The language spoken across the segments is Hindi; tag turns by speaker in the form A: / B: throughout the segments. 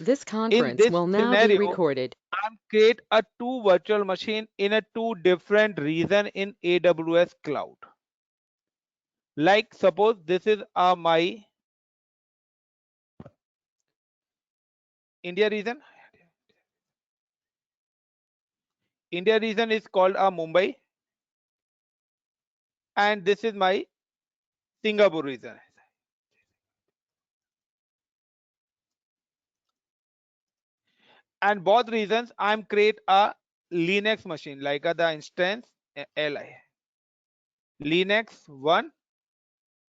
A: This
B: In
A: conference
B: this
A: will now be
B: scenario,
A: recorded.
B: I'm create a two virtual machine in a two different region in AWS cloud. Like suppose this is my India region. India region is called Mumbai, and this is my Singapore region. And both regions I'm create a Linux machine like the instance li Linux 1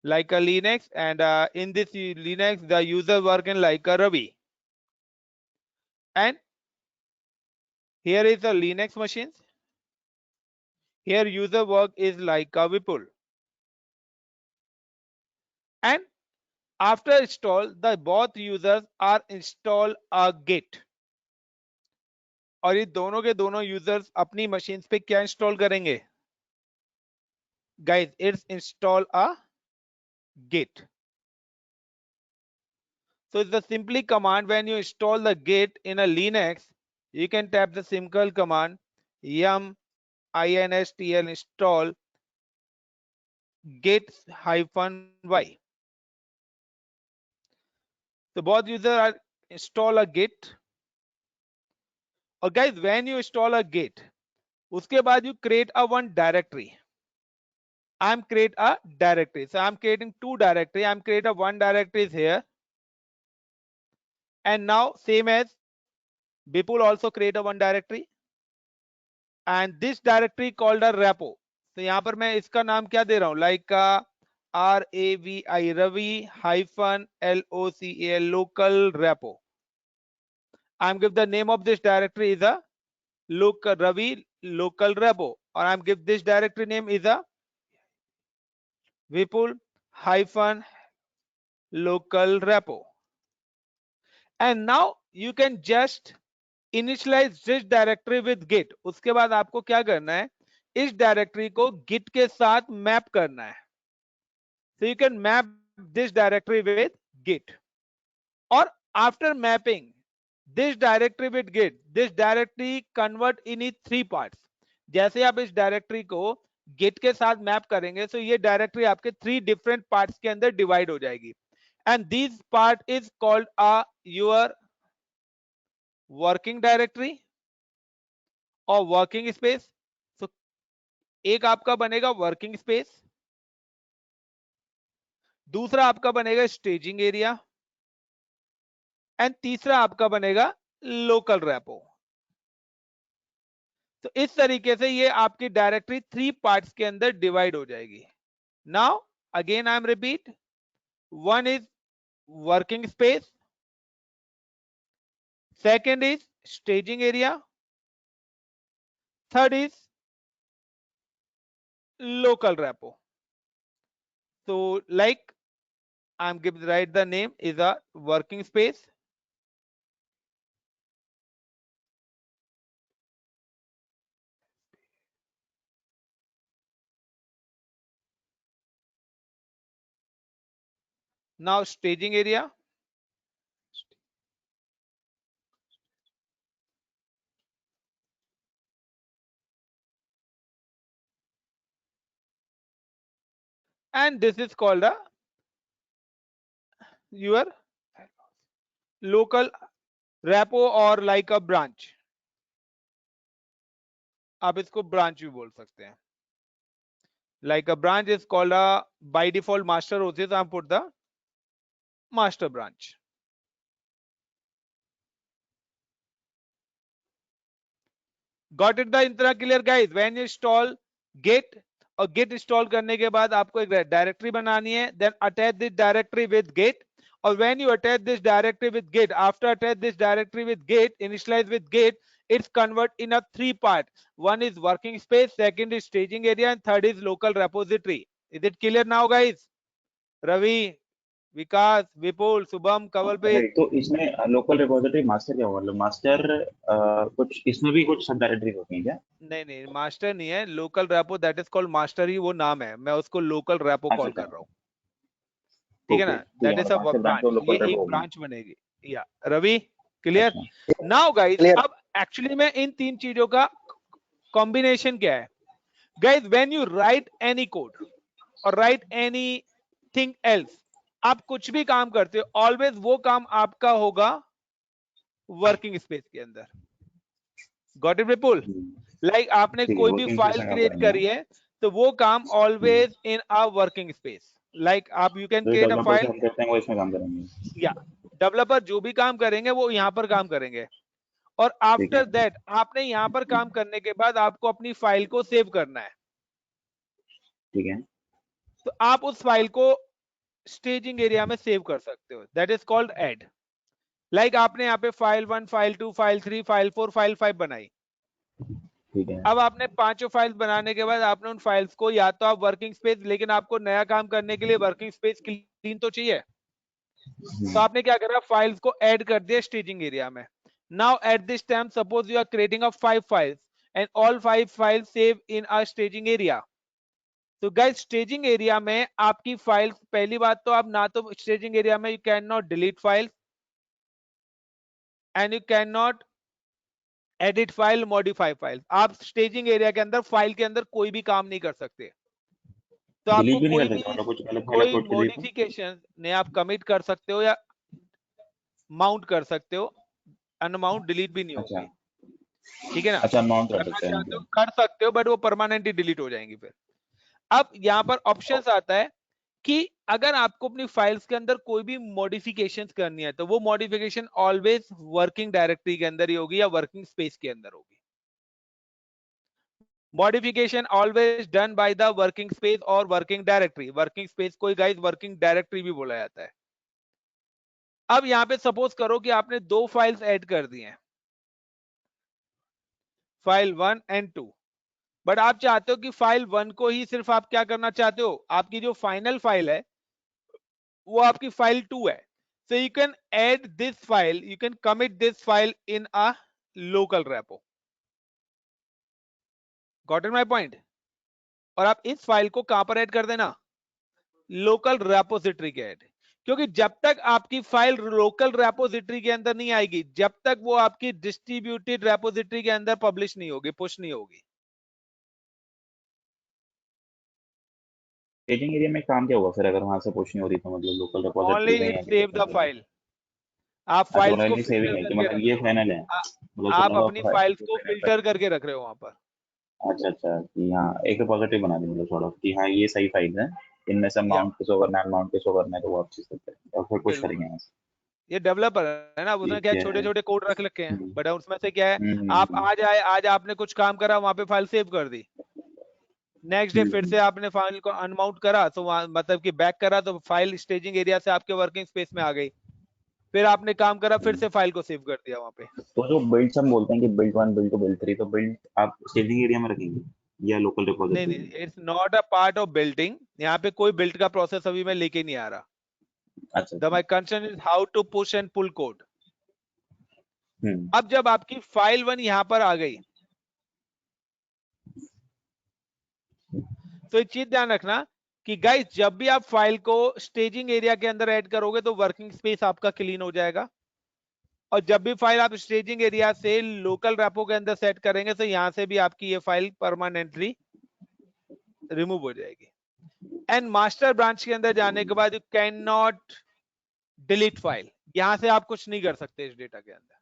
B: like a Linux, and in this Linux the user working like a Ravi, and here is a Linux machines. Here user work is like a Vipul, and after install the both users are install a Git, और ये दोनों के दोनों यूजर्स अपनी मशीन्स पे क्या इंस्टॉल करेंगे guys? It's install a Git. So it's the simply command when you install the Git in a Linux, you can tap the simple command yum instll install git -y. So both users are install a Git. Or guys, when you install a Git, उसके बाद you create a one directory. I'm create a directory. So I'm creating two directory. I'm create a one directory is here. And now same as Bipul also create a one directory. And this directory called a repo. तो यहाँ पर मैं इसका नाम क्या दे रहा हूँ like RAVI Ravi -LOCAL local repo. I'm give the name of this directory is a Ravi local repo, or I'm give this directory name is a Vipul -local repo. And now you can just initialize this directory with git. उसके बाद आपको क्या करना है, इस डायरेक्टरी को git के साथ मैप करना है. So you can map this directory with git, or after mapping this directory with git, this directory convert in three parts. जैसे आप इस डायरेक्टरी को git के साथ मैप करेंगे, so ये डायरेक्टरी आपके थ्री डिफरेंट पार्ट्स के अंदर डिवाइड हो जाएगी. And this part is called your working directory और वर्किंग स्पेस. सो एक आपका बनेगा वर्किंग स्पेस, दूसरा आपका बनेगा स्टेजिंग एरिया, एंड तीसरा आपका बनेगा लोकल रेपो. तो इस तरीके से ये आपकी डायरेक्टरी थ्री पार्ट्स के अंदर डिवाइड हो जाएगी. Now again I am repeat, one is working space, second is staging area, third is local repo. So like I'm give write the name is a working space, now staging area, and this is called a your local repo or like a branch. आप इसको branch भी बोल सकते हैं. Like a branch is called a by default master होती है, तो हम put the master branch. Got it the इतना clear guys? When you install git, और git install करने के बाद आपको एक directory बनानी है, then attach this directory with git. Or when you attach this directory with git, after attach this directory with git, initialize with git, it's convert in a three part. One is working space, second is staging area, and third is local repository. Is it clear now guys? Ravi, विकास, विपुल, शुभम, कवलप्रीत.
C: तो इसमें लोकल रिपोजिटरी मास्टर क्या हुआ, मतलब मास्टर कुछ इसमें भी कुछ सब डायरेक्टरी होती है क्या?
B: नहीं मास्टर नहीं है, local repo that is called master ही वो नाम है, मैं उसको लोकल रेपो कॉल कर रहा हूँ. ठीक है ना, दैट इज अ ब्रांच, ये एक ब्रांच बनेगी. या रवि क्लियर?
C: अच्छा
B: नाउ गाइज,
A: Clear.
B: अब एक्चुअली में इन तीन चीजों का कॉम्बिनेशन क्या है? Guys, when you right any code और राइट एनीथिंग एल्स, आप कुछ भी काम करते हो, ऑलवेज वो काम आपका होगा वर्किंग स्पेस के अंदर। Got it Vipul? लाइक आपने
C: ठीक है,
B: कोई भी
C: वर्किंग
B: फाइल
C: स्पेस में काम
B: क्रिएट
C: करेंगे
B: करी है, तो वो काम always in a working space. Like आप यू कैन
C: जो
B: क्रिएट अ
C: डेवलपर से
B: फाइल,
C: हम करते हैं वो इसमें काम करेंगे।
B: या डेवलपर जो भी काम करेंगे वो यहां पर काम करेंगे, और
C: ठीक है
B: आफ्टर दैट आपने यहां पर काम करने के बाद आपको अपनी फाइल को सेव करना है।
C: ठीक है।
B: तो आप उस फाइल को स्टेजिंग एरिया में सेव कर सकते हो, that is called add. Like आपने यहाँ पे file 1, file 2, file 3, file 4, file 5 बनाई।
C: ठीक है।
B: अब आपने पांचों फाइल्स बनाने के बाद आपने उन फाइल्स को, या तो आप वर्किंग स्पेस, लेकिन आपको नया काम करने के लिए वर्किंग स्पेस क्लीन तो चाहिए, तो आपने क्या करा, फाइल्स को ऐड कर दिया स्टेजिंग एरिया में। Now at this time suppose you are creating a 5 files and all 5 files save in a staging area. तो गाइस, स्टेजिंग एरिया में आपकी फाइल्स, पहली बात तो आप ना तो स्टेजिंग एरिया में you can not delete file and you can not edit file, modify file. आप स्टेजिंग एरिया के अंदर फाइल के अंदर कोई भी काम नहीं कर सकते। तो आपको
C: डिलीट भी नहीं
B: कोई
C: कर
B: भी,
C: सकते, मतलब कुछ अलग फाइल
B: कोई
C: अपलोड के लिए तो।
B: मॉडिफिकेशन ने आप कमिट कर सकते हो या माउंट कर सकते हो, अनमाउंट डिलीट भी नहीं
C: अच्छा
B: होंगी, ठीक है ना?
C: अच्छा, माउंट कर
B: करना
C: सकते हैं
B: चाहते हो
C: मतलब।
B: कर सकते हो, बट वो परमानेंटली डिलीट हो जाएंगी फिर। अब यहाँ पर ऑप्शंस आता है कि अगर आपको अपनी फाइल्स के अंदर कोई भी मॉडिफिकेशंस करनी है, तो वो मॉडिफिकेशन ऑलवेज वर्किंग डायरेक्टरी के अंदर ही होगी या वर्किंग स्पेस के अंदर होगी। Modification always done by the working space और वर्किंग डायरेक्टरी। वर्किंग स्पेस को गाइस वर्किंग डायरेक्टरी भी बोला जाता है। अब यहां पे सपोज करो कि आपने दो फाइल्स ऐड कर दी हैं, फाइल 1 एंड 2, बट आप चाहते हो कि फाइल 1 को ही सिर्फ आप क्या करना चाहते हो, आपकी जो फाइनल फाइल है वो आपकी फाइल 2 है। So you can add this file, you can commit this file in a local repo. Got it my point? और आप इस फाइल को कहां पर ऐड कर देना, लोकल रेपोजिटरी के ऐड। क्योंकि जब तक आपकी फाइल लोकल रेपोजिटरी के अंदर नहीं आएगी, जब तक वो आपकी डिस्ट्रीब्यूटेड रेपोजिटरी के अंदर पब्लिश नहीं होगी, पुश नहीं होगी।
C: स्टेजिंग एरिया में काम क्या होगा फिर अगर वहां से पुश नहीं हो रही तो, मतलब लोकल
B: ओनली
C: रिपोजिटरी में
B: इट
C: या
B: सेव द
C: किसी।
B: फाइल। आप
C: अच्छा,
B: फाइल्स को
C: ओनली सेविंग
B: फिल्टर
C: है कि
B: करके
C: मतलब
B: रख
C: ये
B: रहे हो,
C: फाइनल है,
B: आ-
C: मतलब
B: आप
C: सुनूंगा
B: अपनी फाइल्स को
C: फाइनल पर।
B: फिल्टर करके रख रहे हो वहां पर।
C: अच्छा अच्छा, कि हाँ एक रिपोजिटरी बना दी मतलब थोड़ा, कि हाँ ये सही फाइल है, इनमें से
B: या
C: माउंट पे शो करना है, माउंट पे शो करना है, तो वो आप चीज करते हैं और फिर पुश
B: बिल्कुल,
C: करेंगे यहाँ से।
B: ये डेवलपर है ना, उसने क्या
C: ठीक है।
B: छोटे छोटे कोड रख रखे हैं,
C: हम्म
B: बट उसमें से क्या है, आप
C: हम्म
B: आज आपने कुछ काम करा, वहां पे फाइल सेव कर दी, नेक्स्ट डे फिर
C: हम्म।
B: से आपने फाइल को अनमाउंट करा, तो वहां मतलब कि बैक करा, तो फाइल स्टेजिंग एरिया से आपके वर्किंग स्पेस में आ गई। फिर आपने काम करा, फिर
C: हम्म।
B: से फाइल को सेव कर दिया वहां पे।
C: तो जो बिल्ड्स हम बोलते हैं कि बिल्ड 1, बिल्ड 2, बिल्ड 3, तो बिल्ड आप स्टेजिंग एरिया में रखेंगे या लोकल
B: नहीं
C: रिपोजिटरी
B: नहीं,
C: में?
B: It's not a part of building. यहाँ पे कोई बिल्ड का प्रोसेस अभी मैं लेके नहीं आ रहा।
C: अच्छा
B: द
C: अच्छा।
B: My concern is how to push and pull code.
C: Hmm
B: अब जब आपकी फाइल 1 यहां पर आ गई, तो एक चीज ध्यान रखना कि गाइस, जब भी आप फाइल को स्टेजिंग एरिया के अंदर ऐड करोगे तो वर्किंग स्पेस आपका क्लीन हो जाएगा, और जब भी फाइल आप स्टेजिंग एरिया से लोकल रेपो के अंदर सेट करेंगे, तो यहां से भी आपकी ये फाइल परमानेंटली रिमूव हो जाएगी। एंड मास्टर ब्रांच के अंदर जाने के बाद you can not delete file, यहां से आप कुछ नहीं कर सकते इस डेटा के अंदर।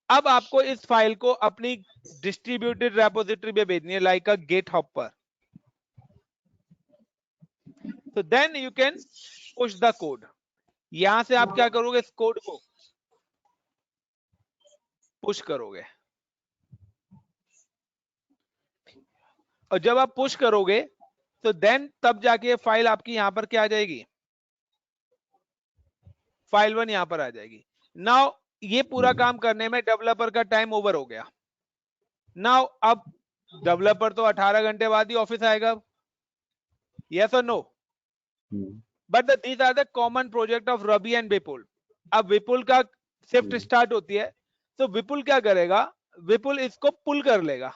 B: अब आपको इस फाइल को अपनी डिस्ट्रीब्यूटेड रेपोजिटरी में भेजनी है, लाइक अ गिटहब पर। तो then you can push the code. यहां से आप क्या करोगे, इस कोड को पुश करोगे, और जब आप पुश करोगे तो देन तब जाके फाइल आपकी यहां पर क्या आ जाएगी, फाइल 1 यहां पर आ जाएगी। नाउ ये पूरा काम करने में डेवलपर का टाइम ओवर हो गया। नाउ अब डेवलपर तो 18 घंटे बाद ही ऑफिस आएगा, यस और no?
C: Hmm
B: but these are the common project of Ravi and Vipul. अब विपुल का शिफ्ट
C: हम्म।
B: स्टार्ट होती है, तो विपुल क्या करेगा, विपुल इसको पुल कर लेगा,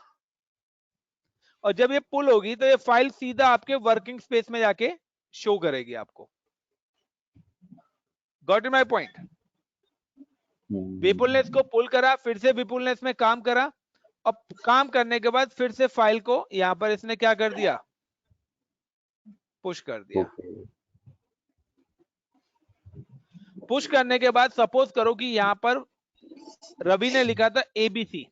B: और जब ये पुल होगी तो ये फाइल सीधा आपके वर्किंग स्पेस में जाके शो करेगी आपको। Got it my point? Vipul ने इसको पुल करा, फिर से विपुल ने इसमें काम करा, अब काम करने के बाद फिर से फाइल को यहां पर इसने क्या कर दिया, पुश कर दिया। पुश करने के बाद सपोज करो कि यहां पर रवि ने लिखा था एबीसी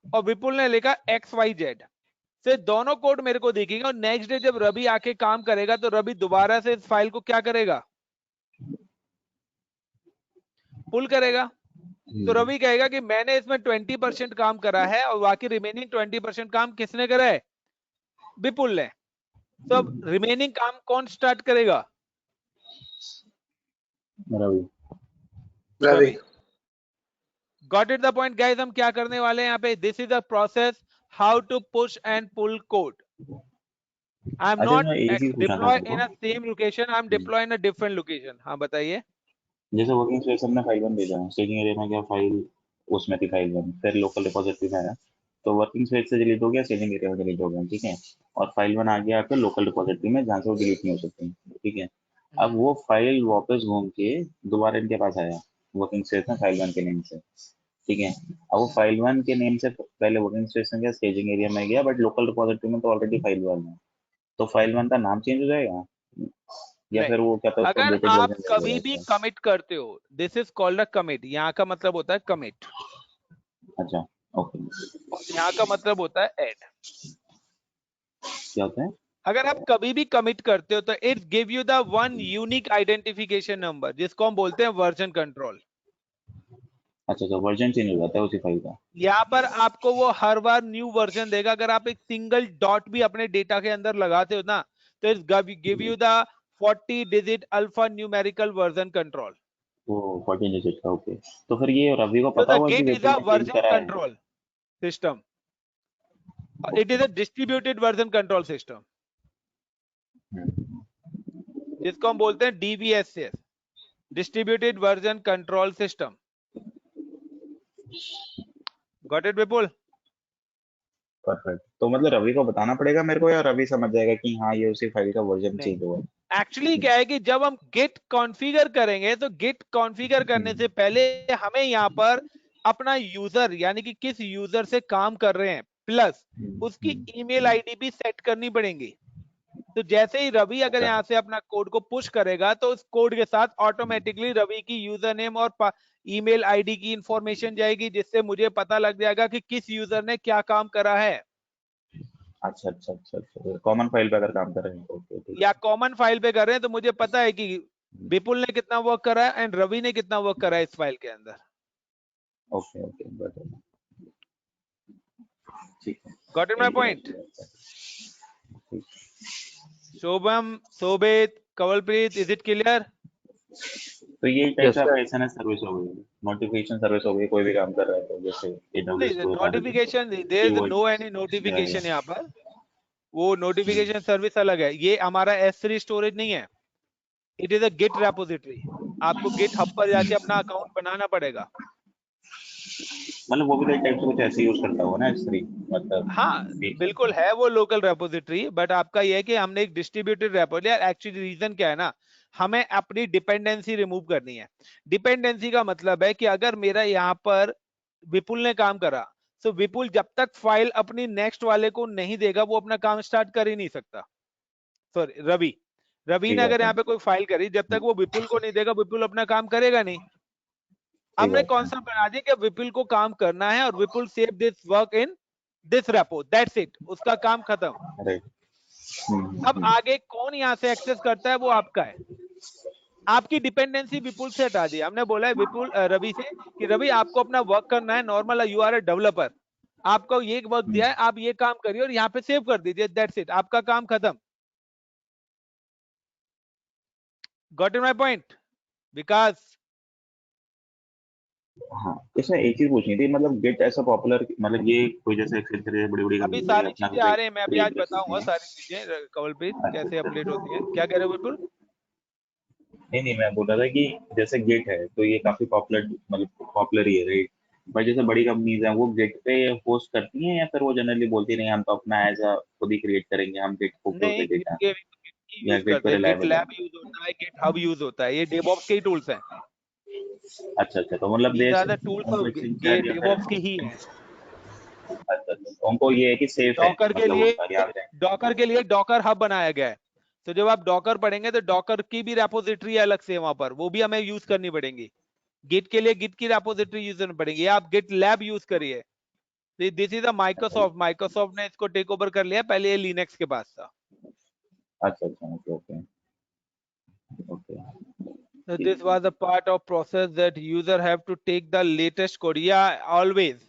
B: और विपुल ने लिखा XYZ, से दोनों कोड मेरे को दिखेंगे और नेक्स्ट डे जब रवि आके काम करेगा तो रवि दोबारा से इस फाइल को क्या करेगा, पुल करेगा। तो रवि कहेगा कि मैंने इसमें 20% काम करा है और बाकी रिमेनिंग 20% काम किसने करा है, विपुल ने। तो अब रिमेनिंग काम कौन स्टार्ट करेगा,
A: Ravi.
B: Got it the point guys. हम क्या करने वाले हैं यहाँ पे, this is the process how to push and pull code. I am not deploy in a same location, I am deploy in a different location. हाँ बताइए।
C: जैसे वर्किंग स्पेस हमने फाइल 1 भेजा, स्टेजिंग एरिया में गया, फाइल उसमें थी फाइल 1, फिर लोकल रिपोजिटरी में आया, तो वर्किंग स्पेस से डिलीट हो गया, स्टेजिंग एरिया में डिलीट हो गया, ठीक है। और फाइल 1 आ गया आपके लोकल रिपोजिटरी में जहाँ से वो डिलीट नहीं हो सकती, ठीक है। अब वो फाइल वापस घूम के दोबारा इनके पास आया वर्किंग स्पेस में फाइल 1 के नेम से, ठीक है। अब वो फाइल 1 के नेम से पहले वर्किंग स्पेस में गया, स्टेजिंग एरिया में गया, बट लोकल रिपोजिटरी में तो ऑलरेडी फाइल 1 है, तो फाइल 1 का नाम चेंज हो जाएगा या फिर वो क्या था, उसको
B: अगर
C: अपडेटेड
B: आप
C: वर्जन
B: कभी भी कमिट करते हो, this is called a commit, यहाँ का मतलब होता है कमिट।
C: अच्छा, ओके।
B: और यहाँ का मतलब होता है ऐड।
C: क्या होता है?
B: अगर आप कभी भी कमिट करते हो तो it give you the one unique identification number, जिसको हम बोलते हैं वर्जन कंट्रोल।
C: अच्छा, वर्जन चेंज हो जाता है उसी फाइल का।
B: यहाँ पर आपको वो हर बार न्यू वर्जन देगा। अगर आप एक सिंगल डॉट भी अपने डेटा के अंदर लगाते हो ना, तो it give you the 40 digit alpha numerical version control.
C: वो 14 डिजिट का, ओके। तो फिर ये रवि को
B: So
C: पता
B: the
C: हुआ कि
B: Git is
C: विपुल
B: a
C: ने चेंज
B: version
C: करा है?
B: control system. It is a distributed version control system, जिसको हम बोलते हैं DVSS, distributed version control system. Got it, Vipul?
C: Perfect. तो मतलब रवि को बताना पड़ेगा मेरे को, या रवि समझ जाएगा कि हाँ ये उसी फाइल का वर्जन
B: नहीं,
C: चेंज हुआ है?
B: एक्चुअली क्या है कि जब हम गिट कॉन्फ़िगर करेंगे तो गिट कॉन्फ़िगर करने से पहले हमें यहाँ पर अपना यूजर यानी कि किस यूजर से काम कर रहे हैं प्लस उसकी ईमेल आईडी भी सेट करनी पड़ेगी। तो जैसे ही रवि अगर यहाँ से अपना कोड को पुश करेगा तो उस कोड के साथ ऑटोमेटिकली रवि की यूजर नेम और ईमेल आईडी की इंफॉर्मेशन जाएगी, जिससे मुझे पता लग जाएगा कि किस यूजर ने क्या काम करा है।
C: अच्छा, कॉमन फाइल पे अगर काम कर रहे हैं, ओके, ठीक
B: या
C: है।
B: कॉमन फाइल पे कर रहे हैं तो मुझे पता है कि विपुल ने कितना वर्क करा है एंड रवि ने कितना वर्क करा है इस फाइल के अंदर।
C: ओके, गॉट इट, ठीक है।
B: Got it my point? Shobham, Shobhit, Kawalpreet, is it clear?
C: तो ये टाइप से आपका एसएनएस सर्विस हो गई, नोटिफिकेशन सर्विस हो गई, कोई भी काम कर रहा है तो जैसे एडब्ल्यूएस को
B: notification, there is no any notification यहाँ पर। वो नोटिफिकेशन सर्विस अलग है, ये हमारा S3 स्टोरेज नहीं है, it is a git repository. आपको गिट हब पर जाके अपना अकाउंट बनाना पड़ेगा।
C: मतलब वो भी तो एक टाइप से कुछ ऐसे यूज करता होगा ना S3, मतलब
B: हाँ बिल्कुल है वो लोकल रेपोजिटरी, बट आपका ये है कि हमने एक डिस्ट्रीब्यूटेड रेपोजिटरी। एक्चुअली रीजन क्या है ना, हमें अपनी डिपेंडेंसी रिमूव करनी है। डिपेंडेंसी का मतलब है कि अगर मेरा यहाँ पर विपुल ने काम करा तो विपुल जब तक फाइल अपनी नेक्स्ट वाले को नहीं देगा वो अपना काम स्टार्ट कर ही नहीं सकता। सॉरी, रवि ने
C: ठीक
B: अगर
C: है,
B: यहाँ पे कोई फाइल करी, जब तक वो विपुल को नहीं देगा विपुल अपना काम करेगा नहीं।
C: ठीक
B: हमने
C: है।
B: कॉन्सेप्ट बना दिया कि विपुल को काम करना है और Vipul save this work in this repo, that's it, उसका काम खत्म।
C: राइट।
B: अब आगे कौन यहां से एक्सेस करता है वो आपका है। आपकी डिपेंडेंसी विपुल से हटा दी, हमने बोला है विपुल रवि से कि रवि आपको अपना वर्क करना है normal, you are a developer, आपको ये वर्क दिया है, आप ये काम करिए और यहाँ पे सेव कर दीजिए, दैट्स इट, आपका काम खत्म। गॉट इट माय पॉइंट विकास?
C: हाँ, इसमें एक चीज पूछनी थी, मतलब गेट ऐसा पॉपुलर, मतलब ये कोई जैसे एक्सेंचर बड़ी बड़ी
B: अभी
C: कंपनी
B: सारी
C: अपना
B: चीजें आ
C: कोई
B: रही है, मैं अभी आज
C: क्रिएट कर सकती
B: बताऊंगा
C: हैं?
B: सारी चीजें कवलप्रीत
C: अच्छा,
B: कैसे अपडेट
C: अच्छा।
B: होती है। क्या कह रहे हो विपुल?
C: नहीं, मैं बोल रहा था कि जैसे गेट है तो ये काफी पॉपुलर, मतलब पॉपुलर ही है, राइट। बट जैसे बड़ी कंपनीज हैं वो गेट पे होस्ट करती हैं, या फिर वो जनरली बोलती नहीं, हम तो अपना एज अ खुद ही क्रिएट करेंगे, हम गेट को खोल
B: नहीं,
C: के
B: गिट
C: डेटा,
B: के गिट की
C: या
B: यूज
C: गेट पे
B: करते हैं, गिट
C: रिलायबल है?
B: लैब यूज होता है, गिट हब यूज होता है, ये डेवऑप्स के ही टूल्स हैं।
C: अच्छा अच्छा, तो मतलब
B: These
C: देश
B: are the tools
C: उनको
B: of
C: एक सिंचार या फिर
B: DevOps की ही है।
C: अच्छा अच्छा, तो उनको ये है कि सेफ है
B: डॉकर के
C: मतलब
B: लिए,
C: उनका यहाँ पे।
B: डॉकर के लिए डॉकर हब बनाया गया है। तो जब आप डॉकर पढ़ेंगे तो डॉकर की भी रेपोजिटरी अलग से है वहां पर, वो भी हमें यूज करनी पड़ेगी। गिट के लिए गिट की रेपोजिटरी यूज करनी पड़ेगी, आप गिट लैब यूज करिए। दिस इज अ
C: अच्छा
B: माइक्रोसॉफ्ट, माइक्रोसॉफ्ट ने इसको टेक ओवर कर लिया, पहले ये लिनक्स के पास था।
C: अच्छा अच्छा, ओके ओके ओके।
B: So
C: ठीक
B: this was a part of process that user have to take the latest code. Yeah, always.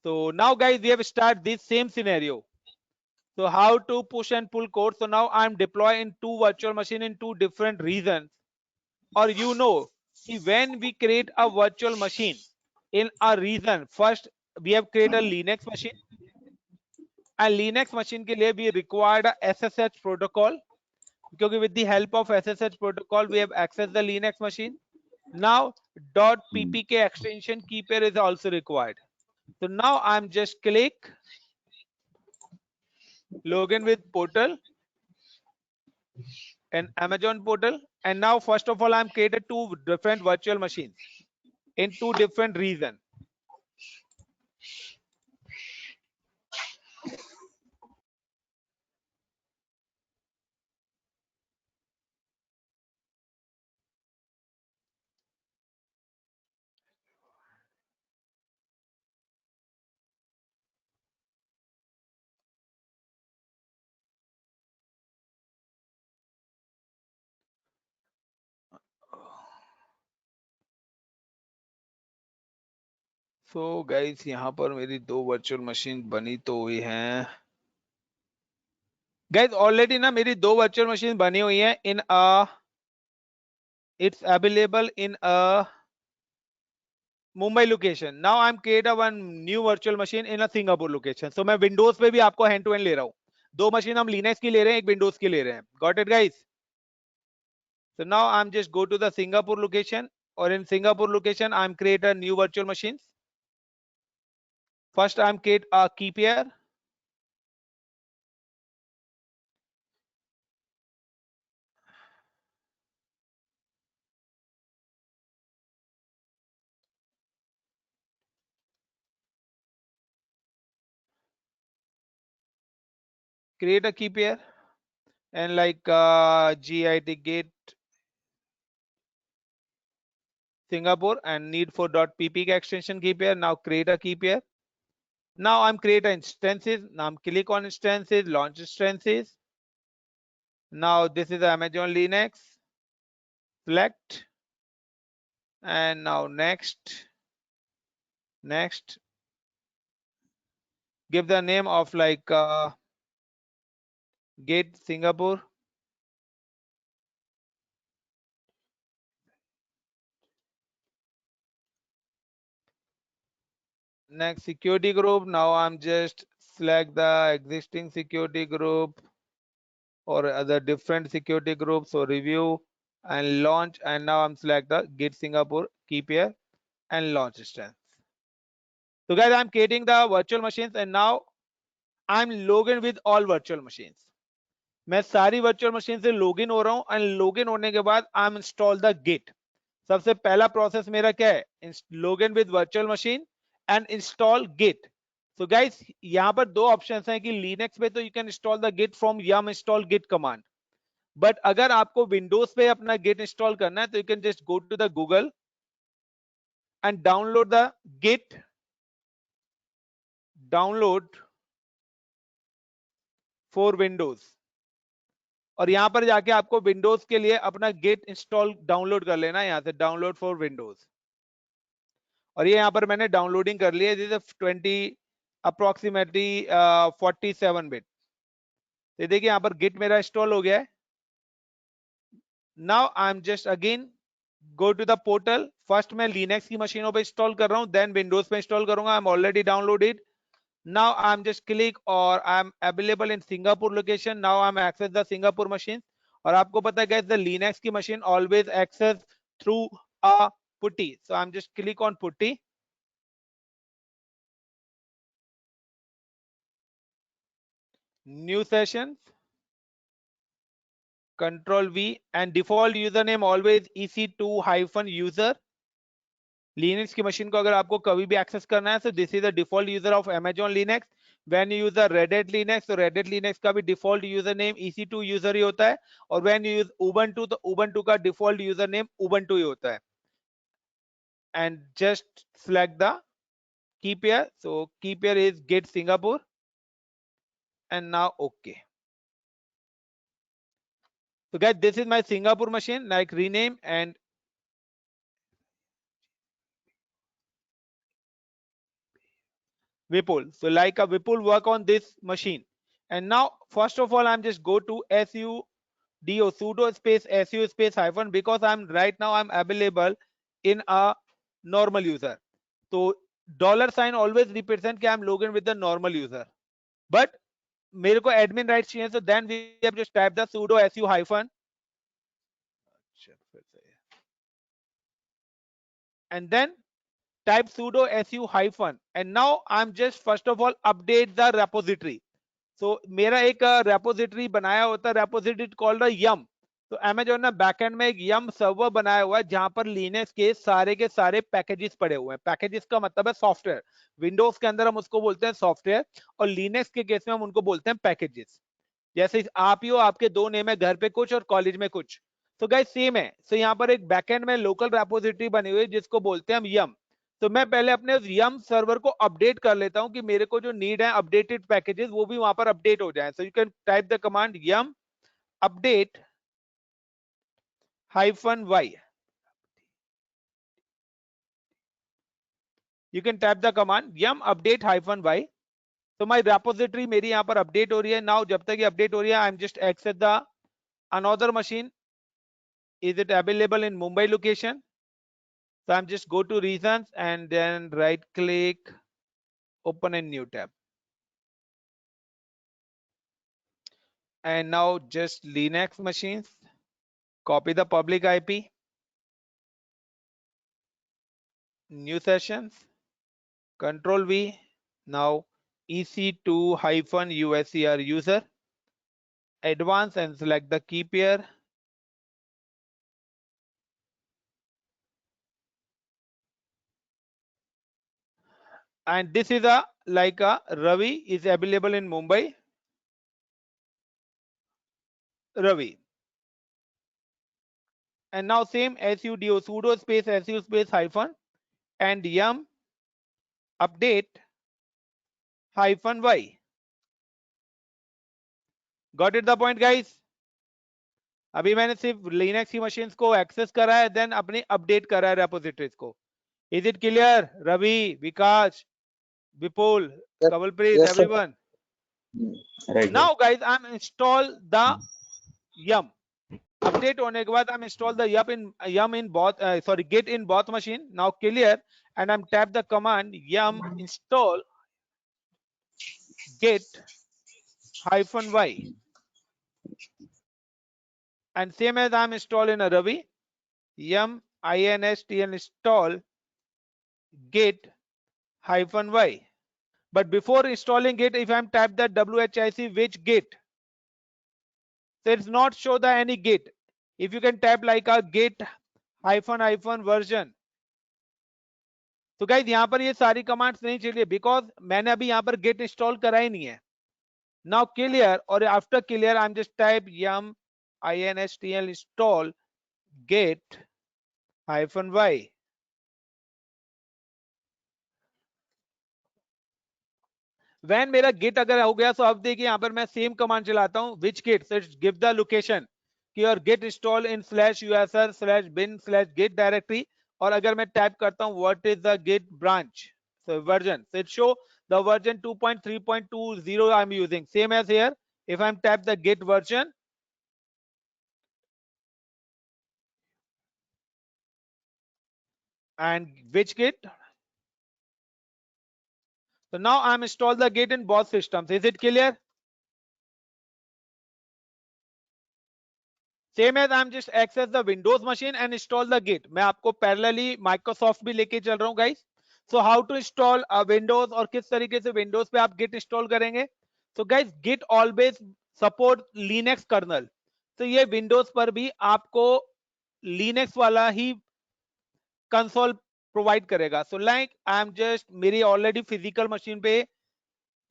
B: So now guys, we have started this same scenario. So how to push and pull code. So now I'm deploying two virtual machine in two different regions. Or when we create a virtual machine in a region, first we have created a Linux machine. And Linux machine के लिए we required a SSH protocol. Because with the help of SSH protocol, we have accessed the Linux machine. Now .ppk extension key pair is also required. So now I'm just click login with portal and Amazon portal. And now first of all, I'm created two different virtual machines in two different regions. So guys, यहाँ पर मेरी दो वर्चुअल मशीन बनी तो हुई हैं। गाइज ऑलरेडी ना मेरी दो वर्चुअल मशीन बनी हुई है in its available in Mumbai location. Now I'm create a one new virtual machine in a Singapore location. So मैं Windows पे भी आपको hand to hand ले रहा हूँ। दो मशीन हम Linux की ले रहे हैं, एक Windows की ले रहे हैं। Got it guys? So now I'm just go to the Singapore location, or in Singapore location I'm create a new virtual machines. First I'm create a key pair. Create a key pair and like git git Singapore and need for .ppk extension key pair. Now create a key pair. Now I'm create instances. Now I'm click on instances, launch instances. Now this is Amazon Linux. Select and now next. Give the name of like Gate Singapore. Next security group. Now I'm just select the existing security group or other different security groups. So review and launch, and now I'm select the Git Singapore key pair and launch instance. So guys, I'm creating the virtual machines and now I'm login with all virtual machines. मैं सारी वर्चुअल मशीन से लॉगिन हो रहा हूं एंड लॉगिन होने के बाद I am install the git. सबसे पहला प्रोसेस मेरा क्या है, login with virtual machine and install git. So guys यहां पर दो ऑप्शंस हैं कि लिनक्स पे तो you can install the git from yum install git command, but अगर आपको विंडोज पे अपना गिट इंस्टॉल करना है तो you can just go to the Google and download the git, download for Windows. और यहां पर जाके आपको विंडोज के लिए अपना गेट इंस्टॉल डाउनलोड कर लेना है, यहां से डाउनलोड फॉर विंडोज। और ये यहां पर मैंने डाउनलोडिंग कर लिया है 20 अप्रोक्सीमेटली 47 बिट। ये देखिए यहां पर गिट मेरा इंस्टॉल हो गया है। Now I am just again go to the portal. First मैं लिनक्स की मशीनों पे इंस्टॉल कर रहा हूं, देन विंडोज पे इंस्टॉल करूंगा। I am already downloaded. Now I'm just click or I'm available in Singapore location. Now I'm access the Singapore machine. और आपको पता है guys, the Linux की machine always access through a putty. So I'm just click on putty. New session. Control V, and default username always EC2-user. Linux की मशीन को अगर आपको कभी भी एक्सेस करना है, so this is the default user of Amazon Linux. When you use the Red Hat Linux, तो Red Hat Linux का भी default username EC2 user ही होता है, और when you use Ubuntu, तो Ubuntu का default username Ubuntu ही होता है. And just select the key pair. So key pair is Git Singapore, and now OK. So guys, this is my Singapore machine. Like rename and Vipul. So like a Vipul work on this machine. And now, first of all, I'm just go to sudo space su space hyphen, because I'm right now I'm available in a normal user. So $sign always represent कि I'm logged in with the normal user. But मेरे को admin rights चाहिए, so then we have just type the sudo su hyphen. And then type sudo su hyphen, and now I'm just first of all update the repository. So मेरा एक repository बनाया होता है, repository called a yum. तो Amazon ने बैकएंड में एक yum सर्वर बनाया हुआ है जहां पर लिनक्स के सारे पैकेजेस पड़े हुए हैं. पैकेजेस का मतलब है सॉफ्टवेयर. विंडोज के अंदर हम उसको बोलते हैं सॉफ्टवेयर, और लिनक्स के केस में हम उनको बोलते हैं पैकेजेस. जैसे आप ही हो, आपके दो नेम है, घर पे कुछ और कॉलेज में कुछ. तो गाइस सेम है. सो यहाँ पर एक बैकएंड में लोकल रेपोजिटरी बनी हुई है जिसको बोलते हैं हम यम. तो मैं पहले अपने यम सर्वर को अपडेट कर लेता हूं कि मेरे को जो नीड है अपडेटेड पैकेजेस वो भी वहां पर अपडेट हो जाए. So you can type the command yum update -y. You can type the command yum update -y. तो माय रेपोजिटरी मेरी यहाँ पर अपडेट हो रही है. नाउ जब तक ये अपडेट हो रही है, I am just access the another machine. Is it available in Mumbai location? So I'm just go to reasons and then right click, open a new tab. And now just Linux machines, copy the public IP, new sessions, Control V, now EC2-USCR user, advance and select the key pair. And this is a like a Ravi is available in Mumbai. Ravi. And now same sudo space su space hyphen and yum update -y. Got it the point guys? अभी मैंने सिर्फ लिनक्स की मशीन्स को एक्सेस करा है, देन अपने अपडेट करा है रेपोजिटरीज को. Is it clear? Ravi, Vikas, Vipul, Kawalpreet, everyone. Now guys I am install the yum. Update होने के बाद I am install the yum in both git in both machine. Now clear, and I'm tap the command yum install git -y. And same as I'm installing a Ravi, yum install git -y. But before installing it, if I'm type that whic which git, so it's not show the any git. If you can type like a git -version. तो गाइस यहाँ पर ये सारी कमांड्स नहीं चाहिए, बिकॉज मैंने अभी यहाँ पर git इंस्टॉल करा ही नहीं है. नाउ क्लियर, और after clear I am just type yum install git -y. When मेरा गिट अगर हो गया, तो अब देखिए यहाँ पर मैं सेम कमांड चलाता हूँ विच गिट, गिव द लोकेशन कि और गिट इंस्टॉल इन /usr/bin/git डायरेक्टरी. और अगर मैं टाइप करता हूँ what is the git branch version, so it show the version 2.3.20 I'm using, same as here. If I'm type the git version, and which git, so now I'm installed the git in both systems. Is it clear? Same as I'm just access the Windows machine and install the git. मैं आपको parallelly Microsoft भी लेके चल रहा हूँ guys. So how to install a Windows और किस तरीके से Windows पे आप git install करेंगे. So guys, git always support Linux kernel. तो ये विंडोज पर भी आपको लिनक्स वाला ही कंसोल प्रोवाइड करेगा। So like I am just, मेरी ऑलरेडी फिजिकल मशीन पे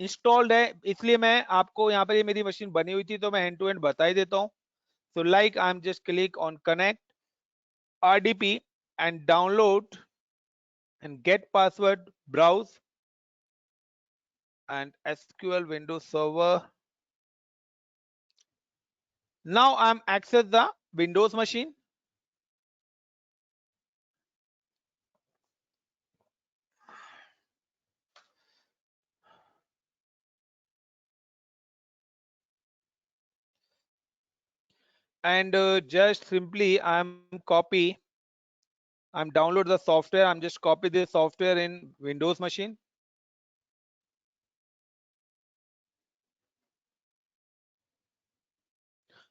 B: इंस्टॉल्ड है, इसलिए मैं आपको यहाँ पर, ये मेरी मशीन बनी हुई थी तो मैं एंड टू एंड बता ही देता हूँ। So like I am just click on connect RDP and download and get password, browse and SQL Windows Server. Now I'm access the Windows machine. And just simply I'm download the software. I'm just copy this software in Windows machine.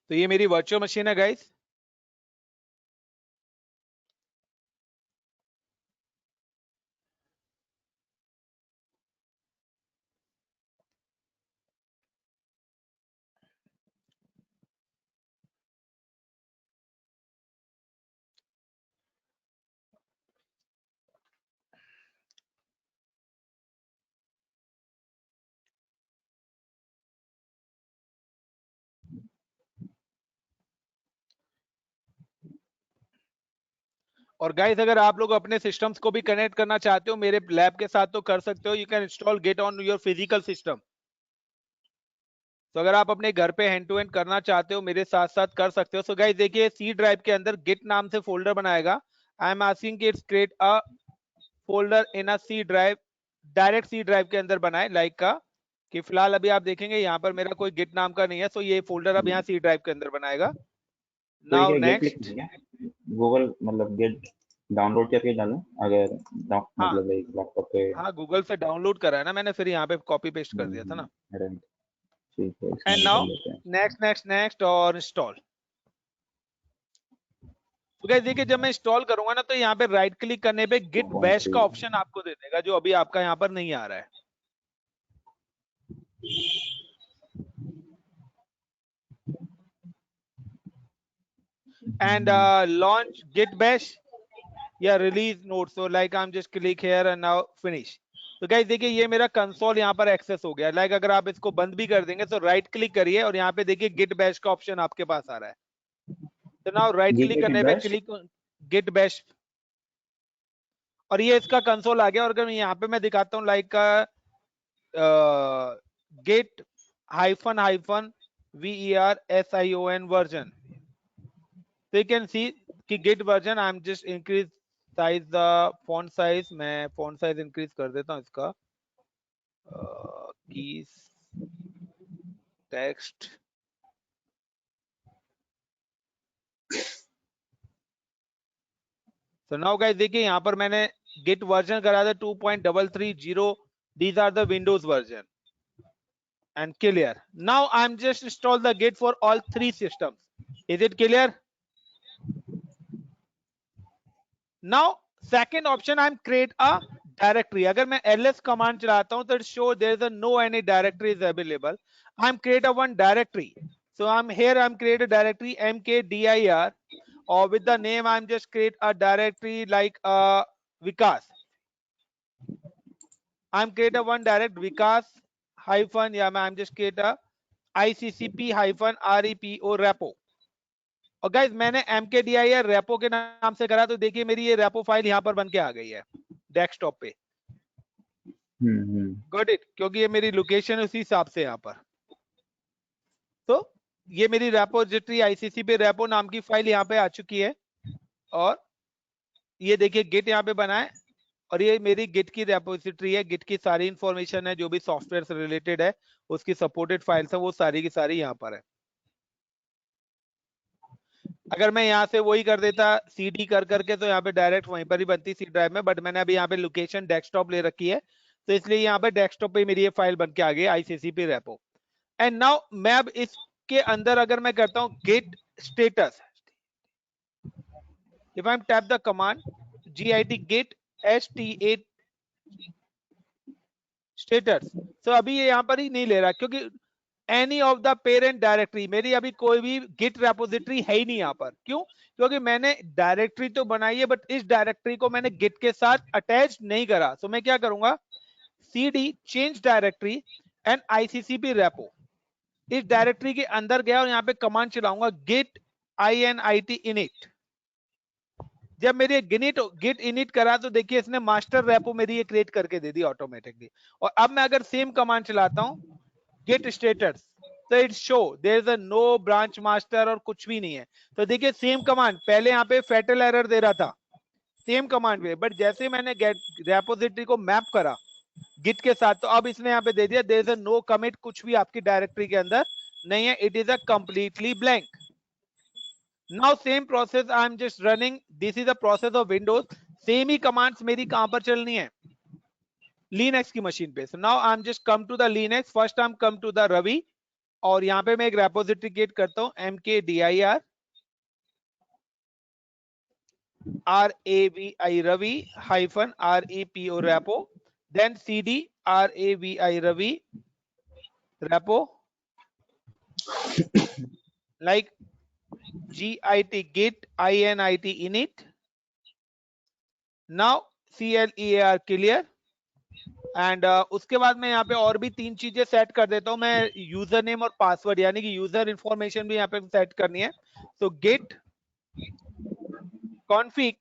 B: तो ये मेरी वर्चुअल मशीन है गाइस। और गाइस अगर आप लोग अपने सिस्टम्स को भी कनेक्ट करना चाहते हो मेरे लैब के साथ तो कर सकते हो। You can install get on your physical system. तो अगर आप अपने घर पे हैंड टू हैंड करना चाहते हो मेरे साथ साथ कर सकते हो। सो गाइस देखिए सी ड्राइव के अंदर गिट नाम से फोल्डर बनाएगा। I am asking it's create a folder in a C drive, direct C drive के अंदर बनाए लाइक का, कि फिलहाल अभी आप देखेंगे यहाँ पर मेरा कोई गिट नाम का नहीं है। सो ये फोल्डर अब यहाँ सी ड्राइव के अंदर बनाएगा।
C: तो ये
B: नाउ
C: क्या गेट लिख
B: नेक्स्ट।
C: क्या गूगल मतलब गेट डाउनलोड करके डालूं अगर
B: हाँ
C: मतलब एक लैपटॉप पे?
B: हाँ, गूगल से डाउनलोड करा है ना मैंने, फिर यहाँ पे कॉपी पेस्ट कर दिया था ना।
C: राइट, ठीक है, इसमें
B: एंड
C: भी कर
B: नाउ
C: लेते हैं।
B: नेक्स्ट नेक्स्ट नेक्स्ट और इंस्टॉल। तो गाइस देखिए जब मैं इंस्टॉल करूंगा ना तो यहाँ पे राइट क्लिक करने पे गिट बैश
C: 2.3
B: का ऑप्शन आपको दे देगा, जो अभी आपका यहाँ पर नहीं आ रहा है। एंड लॉन्च गिट बैश या release note. So like I am just click here and now finish. तो गाइस देखिए ये मेरा कंसोल यहाँ पर एक्सेस हो गया। लाइक अगर आप इसको बंद भी कर देंगे तो राइट क्लिक करिए और यहाँ पे देखिए गिट बैश का ऑप्शन आपके पास आ रहा है। तो नाउ राइट क्लिक
C: जीके
B: करने पे
C: बैश।
B: क्लिक गिट बैश और ये इसका कंसोल आ गया। और अगर यहाँ पे मैं दिखाता हूँ like git hyphen hyphen VERSION version, तो यू कैन सी कि git version I am just increase size the font size. मैं फॉन्ट साइज इंक्रीज कर देता हूँ इसका, keys text. So now guys देखिए यहाँ पर मैंने गेट वर्जन करा था 2.330। These are the Windows version and clear. Now I'm just install the git for all three systems. Is it clear? Now second option I'm create a directory. अगर मैं ls command चलाता हूँ तो it show there is a no any directory is available. I'm create a one directory. So I'm here, I'm create a directory mkdir, or with the name I'm just create a directory like Vikas. I'm create a one direct Vikas hyphen, yeah I'm just create a ICCP hyphen REPO repo। और गाइस मैंने mkdir रेपो के नाम से करा तो देखिए मेरी ये रेपो फाइल यहाँ पर बन के आ गई है डेस्कटॉप पे। गॉट इट, क्योंकि ये मेरी लोकेशन है उसी हिसाब से यहाँ पर। तो ये मेरी रेपोजिटरी आईसीसी पे रेपो नाम की फाइल यहाँ पे आ चुकी है। और ये देखिए गिट यहाँ पे बना है और ये मेरी गिट की रेपोजिटरी है। गिट की सारी इंफॉर्मेशन है जो भी सॉफ्टवेयर से रिलेटेड है, उसकी सपोर्टेड फाइल्स है, वो सारी की सारी यहाँ पर है। अगर मैं यहाँ से वही कर देता CD कर करके तो यहाँ पे डायरेक्ट वहीं पर ही बनती सी ड्राइव में, बट मैंने अभी यहाँ पे लोकेशन डेस्कटॉप ले रखी है तो इसलिए यहाँ पे डेस्कटॉप पे मेरी ये फाइल बन के आ गई ICCP रेपो। एंड नाउ मैं अब इसके अंदर अगर मैं करता हूँ git status, if I am tap the command git get stat status, तो अभी ये यहाँ पर ही नहीं ले रहा क्योंकि any of the parent directory, मेरी अभी कोई भी गिट रेपोजिटरी है ही नहीं यहाँ पर। क्यों? क्योंकि मैंने डायरेक्टरी तो बनाई है बट इस डायरेक्टरी को मैंने गिट के साथ अटैच नहीं करा। तो मैं क्या करूंगा, cd change directory and ICCP repo, इस डायरेक्टरी के अंदर गया और यहाँ पे कमांड चलाऊंगा git init init। जब मेरी गिट इनिट करा तो देखिए इसने मास्टर रेपो मेरी ये क्रिएट करके दे दी ऑटोमेटिकली। और अब मैं अगर सेम कमांड चलाता हूं गेट स्टेटस, तो it's show there is a no branch master और कुछ भी नहीं है। तो देखिए सेम कमांड, पहले यहाँ पे फैटल एरर दे रहा था सेम कमांड पे, बट जैसे मैंने गेट रेपोजिटरी को मैप करा गिट के साथ, तो अब इसने यहाँ पे दे दिया there is a no commit, कुछ भी आपकी डायरेक्टरी के अंदर नहीं है, it is a completely blank. Now same process I am just running, this is the process of Windows. Same ही कमांड्स मेरी कहां पर चलनी है, लिनक्स की मशीन पे। So now I am just come to the Linux, first I am come to the Ravi, और यहां पे मैं एक रेपोजिटरी क्रिएट करता हूं mkdir ravi ravi hyphen repo repo, then cd ravi ravi repo like git init init, now clear clear and उसके बाद मैं यहाँ पे और भी 3 चीजें सेट कर देता हूं। मैं यूजर नेम और पासवर्ड यानी कि यूजर इंफॉर्मेशन भी यहाँ पे सेट करनी है। तो गेट कॉन्फिग,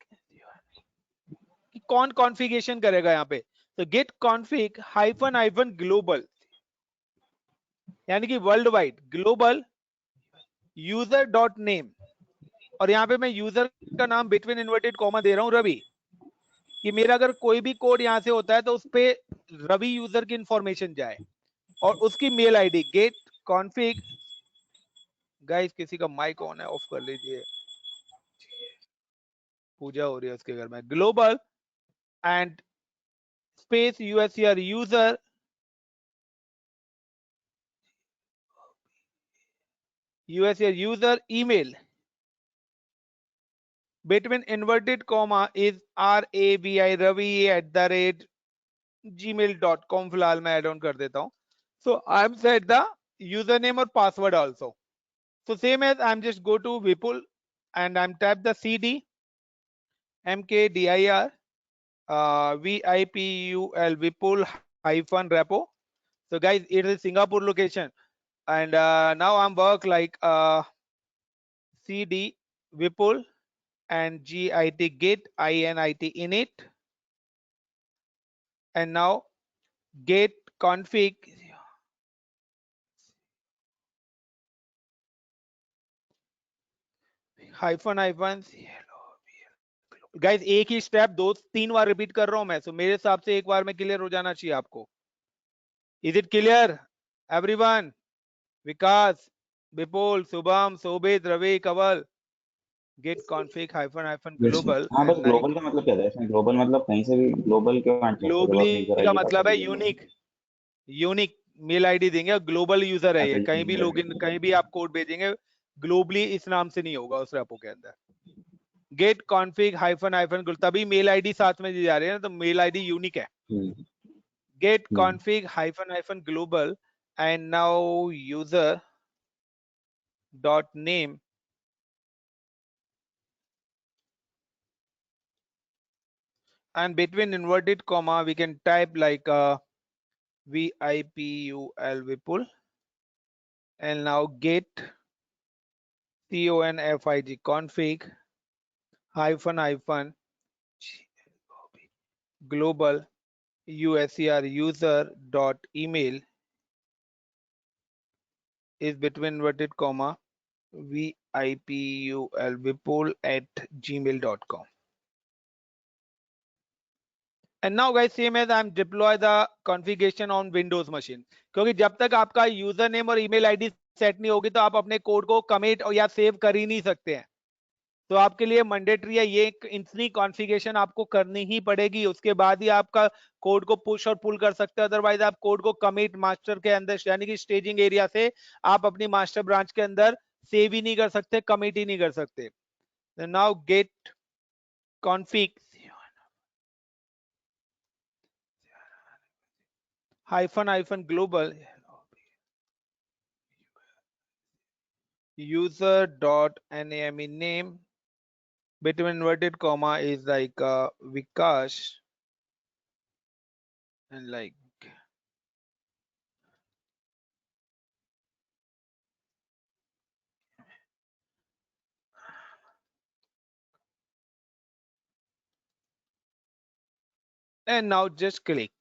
B: कौन कॉन्फ़िगरेशन करेगा यहाँ पे, तो git config hyphen hyphen global, यानी कि world wide global user dot name, और यहाँ पे मैं यूजर का नाम बिटवीन इन्वर्टेड कॉमा दे रहा हूँ रवि, कि मेरा अगर कोई भी कोड यहाँ से होता है तो उस पे रवि यूजर की इंफॉर्मेशन जाए, और उसकी mail ID git config. Guys किसी का माइक ऑन है, ऑफ कर लीजिए, पूजा हो रही है उसके घर में। Global and space USR user email between inverted comma is ravi@gmail.com, फिलहाल मैं ऐड ऑन कर देता हूं। so I'm set the username or password also, so same as I'm just go to Vipul and I'm type the cd mkdir vipul Vipul hyphen repo. So guys, it is Singapore location, and now I'm work like cd Vipul and git init init, and now get config hyphen hyphen। Guys एक ही स्टेप 2-3 बार रिपीट कर रहा हूं मैं, तो मेरे हिसाब से एक बार में क्लियर हो जाना चाहिए आपको। Is it clear everyone? Vikas, Vipul, Shubham, Shobhit, Ravi, Kawal, git config hyphen hyphen
C: Yes, sir.
B: Global
C: हाँ, बस
B: एंड
C: ग्लोबल का मतलब क्या था इसमें? ग्लोबल मतलब कहीं से भी ग्लोबल क्यों आना चाहते हो जब
B: ग्लोबली
C: आप यूजर
B: का
C: आईडी
B: मतलब
C: पासवर्ड
B: है
C: ही देंगे?
B: यूनिक, यूनिक मेल आईडी देंगे, ग्लोबल यूजर है
C: अच्छा,
B: ये, कहीं भी
C: यूजर
B: लॉगिन कहीं भी आप कोड भेजेंगे ग्लोबली इस नाम से नहीं होगा उस रेपो के अंदर। गेट कॉन्फिग हाइफन हाइफन, तभी मेल आईडी साथ में दी जा रही है ना, तो मेल आईडी यूनिक है।
C: हम्म,
B: get
C: hmm,
B: config hyphen hyphen global, and now user dot name and between inverted comma we can type like vipul Vipul, and now get config config hyphen hyphen global usr user dot email is between inverted comma vipul Vipul at gmail.com. And now guys, same as I'm deploy the configuration on Windows machine, क्योंकि जब तक आपका यूजर नेम और ईमेल आईडी सेट नहीं होगी तो आप अपने कोड को कमिट और या सेव कर ही नहीं सकते हैं। तो आपके लिए मैंडेटरी है ये इतनी कॉन्फ़िगरेशन आपको करनी ही पड़ेगी, उसके बाद ही आपका कोड को पुश और पुल कर सकते हैं। अदरवाइज आप कोड को कमिट मास्टर के अंदर यानी कि स्टेजिंग एरिया से आप अपनी मास्टर ब्रांच के अंदर सेव ही नहीं कर सकते, कमिट ही नहीं कर सकते। Now get config hyphen hyphen global user.name name between inverted comma is like Vikash and like and now just click.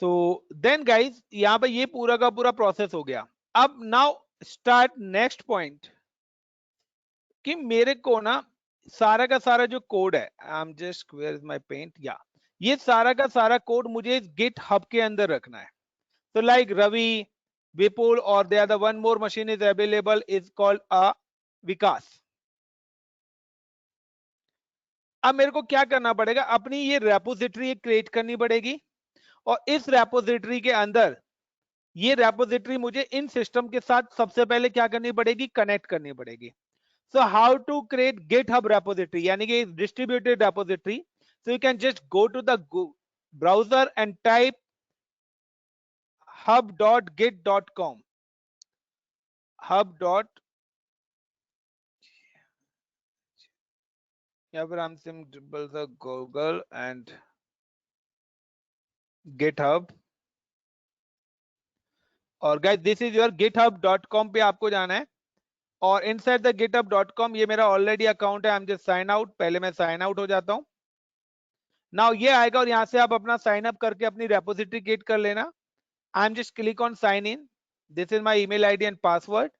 B: So then guys यहाँ पे ये पूरा का पूरा प्रोसेस हो गया. अब now start next point कि मेरे को ना सारा का सारा जो कोड है, I am just where is my paint, या ये सारा का सारा कोड मुझे गिट हब के अंदर रखना है. तो लाइक रवि, विपुल और the other one more machine is available is called विकास. अब मेरे को क्या करना पड़ेगा, अपनी ये रेपोजिटरी क्रिएट करनी पड़ेगी और इस रेपोजिटरी के अंदर ये रेपोजिटरी मुझे इन सिस्टम के साथ सबसे पहले क्या करनी पड़ेगी, कनेक्ट करनी पड़ेगी. So how to create GitHub repository, यानी कि distributed repository. So you can just go to the browser and type hub.git.com. hub. या फिर हम सिंपल सा Google and GitHub. और guys this is your github.com पे आपको जाना है और inside the github.com ये मेरा ऑलरेडी अकाउंट है. I am just sign out, पहले मैं साइन आउट हो जाता हूं. नाउ ये आएगा और यहां से आप अपना साइन अप करके अपनी रेपोजिटरी क्रिएट कर लेना. I'm just click on sign in. This is my email ID and password.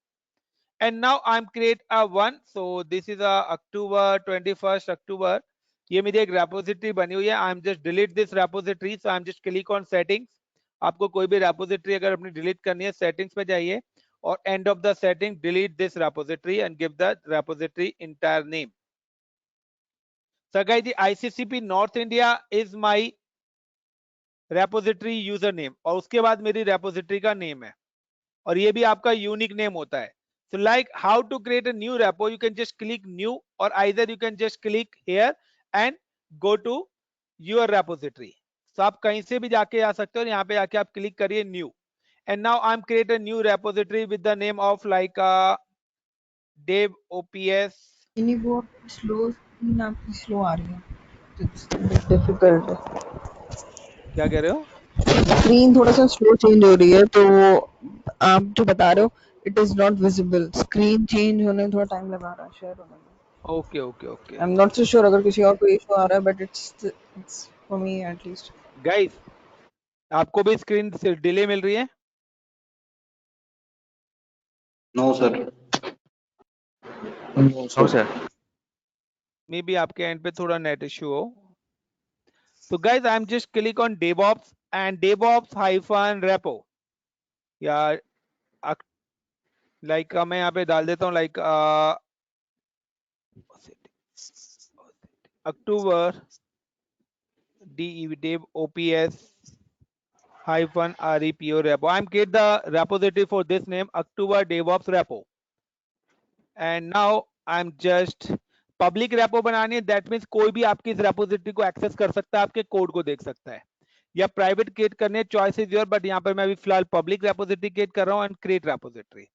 B: And now I'm create a one. So this is a October 21st October. ये मेरी एक repository बनी हुई है. I'm just delete this repository. So I'm just click on settings. आपको कोई भी repository अगर अपनी delete करनी है, settings पे जाइए और end of the setting delete this repository and give the repository entire name. So guys, the ICCP North India is my repository username और उसके बाद मेरी repository का name है और ये भी आपका यूनिक नेम होता है. So like how to create a new repo, you can just click new or either you can just click here and go to your repository. So आप कहीं से भी जाके आ सकते हो और यहाँ पे आके आप क्लिक करिए new. And now I'm create a new repository with the name of like dev ops.
A: इन्हीं वो स्लो स्क्रीन आपकी स्लो आ रही है, डिफिकल्ट है.
B: क्या कह रहे हो?
A: स्क्रीन थोड़ा सा स्लो चेंज हो रही है तो आप जो बता रहे हो it is not visible. Screen change होने में थोड़ा टाइम लगा रहा है शेयर होने में.
B: Okay okay okay.
A: I am not so sure अगर किसी और को इशू आ रहा है but it's for me at least.
B: Guys आपको भी स्क्रीन से डिले मिल रही है?
C: No sir. No sir.
B: Maybe आपके एंड पे थोड़ा नेट इश्यू हो. So guys, I'm just click on DevOps and DevOps hyphen repo. या like मैं यहाँ पे डाल देता हूँ like October dev ops hyphen repo repo. I'm create the repository for this name October DevOps repo. And now I'm just public repo बनानी है. दैट मीन्स कोई भी आपकी इस रेपोजिटरी को एक्सेस कर सकता है, आपके कोड को देख सकता है. या प्राइवेट क्रिएट करने है, चॉइस इज योर, बट यहाँ पर मैं अभी फिलहाल पब्लिक रेपोजिटरी क्रिएट कर रहा हूँ and create repository.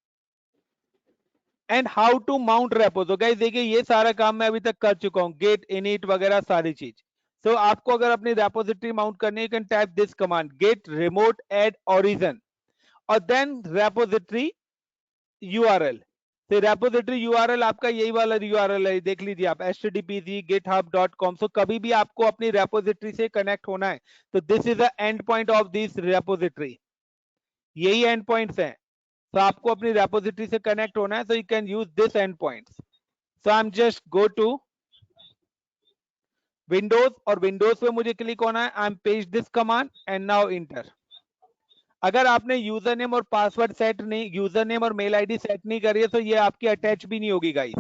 B: And how to mount repo. तो गाइस देखिए ये सारा काम मैं अभी तक कर चुका हूँ, गेट इनिट वगैरह सारी चीज. सो आपको अगर अपनी रेपोजिटरी माउंट करनी है, you can type this command git remote add origin और देन रेपोजिटरी यूआरएल. तो रेपोजिटरी यूआरएल आपका यही वाला यूआरएल है, देख लीजिए आप http://github.com. सो कभी भी आपको अपनी रेपोजिटरी से कनेक्ट होना है तो this is the end point of this repository. यही एंड पॉइंट्स हैं. तो आपको अपनी रेपोजिटरी से कनेक्ट होना है, so you can use this endpoints. So I'm just go to Windows और Windows पे मुझे क्लिक होना है. I'm paste this command and now enter. अगर आपने यूजर नेम और पासवर्ड सेट नहीं, यूजर नेम और मेल आईडी सेट नहीं करी है तो ये आपकी अटैच भी नहीं होगी गाइस.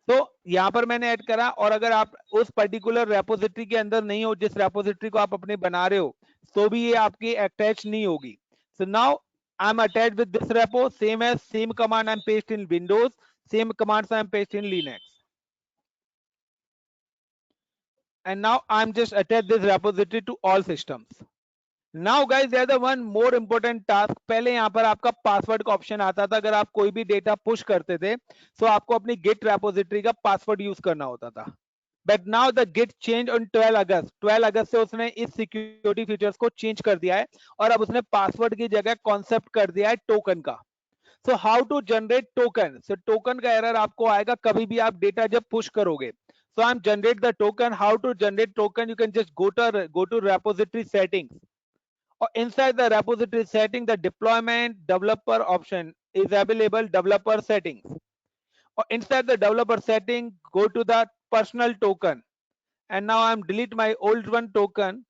B: तो यहाँ पर मैंने ऐड करा और अगर आप उस पर्टिकुलर रेपोजिटरी के अंदर नहीं हो जिस रेपोजिटरी को आप अपने बना रहे हो तो भी ये आपकी अटैच नहीं होगी. So now I'm attached with this repo, same command I'm paste in Windows, same commands I'm paste in Linux. And now I'm just attach this repository to all systems. Now guys there the one more important task. पहले यहाँ पर आपका पासवर्ड का ऑप्शन आता था, अगर आप कोई भी डेटा पुश करते थे तो आपको अपनी गिट रेपोजिटरी का पासवर्ड यूज करना होता था। But now the git change on 12 August. 12 अगस्त से उसने इस सिक्योरिटी फीचर्स को चेंज कर दिया है और अब उसने पासवर्ड की जगह कॉन्सेप्ट कर दिया है टोकन का। So how to generate token? So token का एरर आपको आएगा कभी भी आप डेटा जब पुश करोगे। So I'm generate the token. How to generate token? You can just go to repository settings, or inside the repository setting, the deployment developer option is available. Developer settings, or inside the developer setting, go to the personal token, and now I'm delete my old one token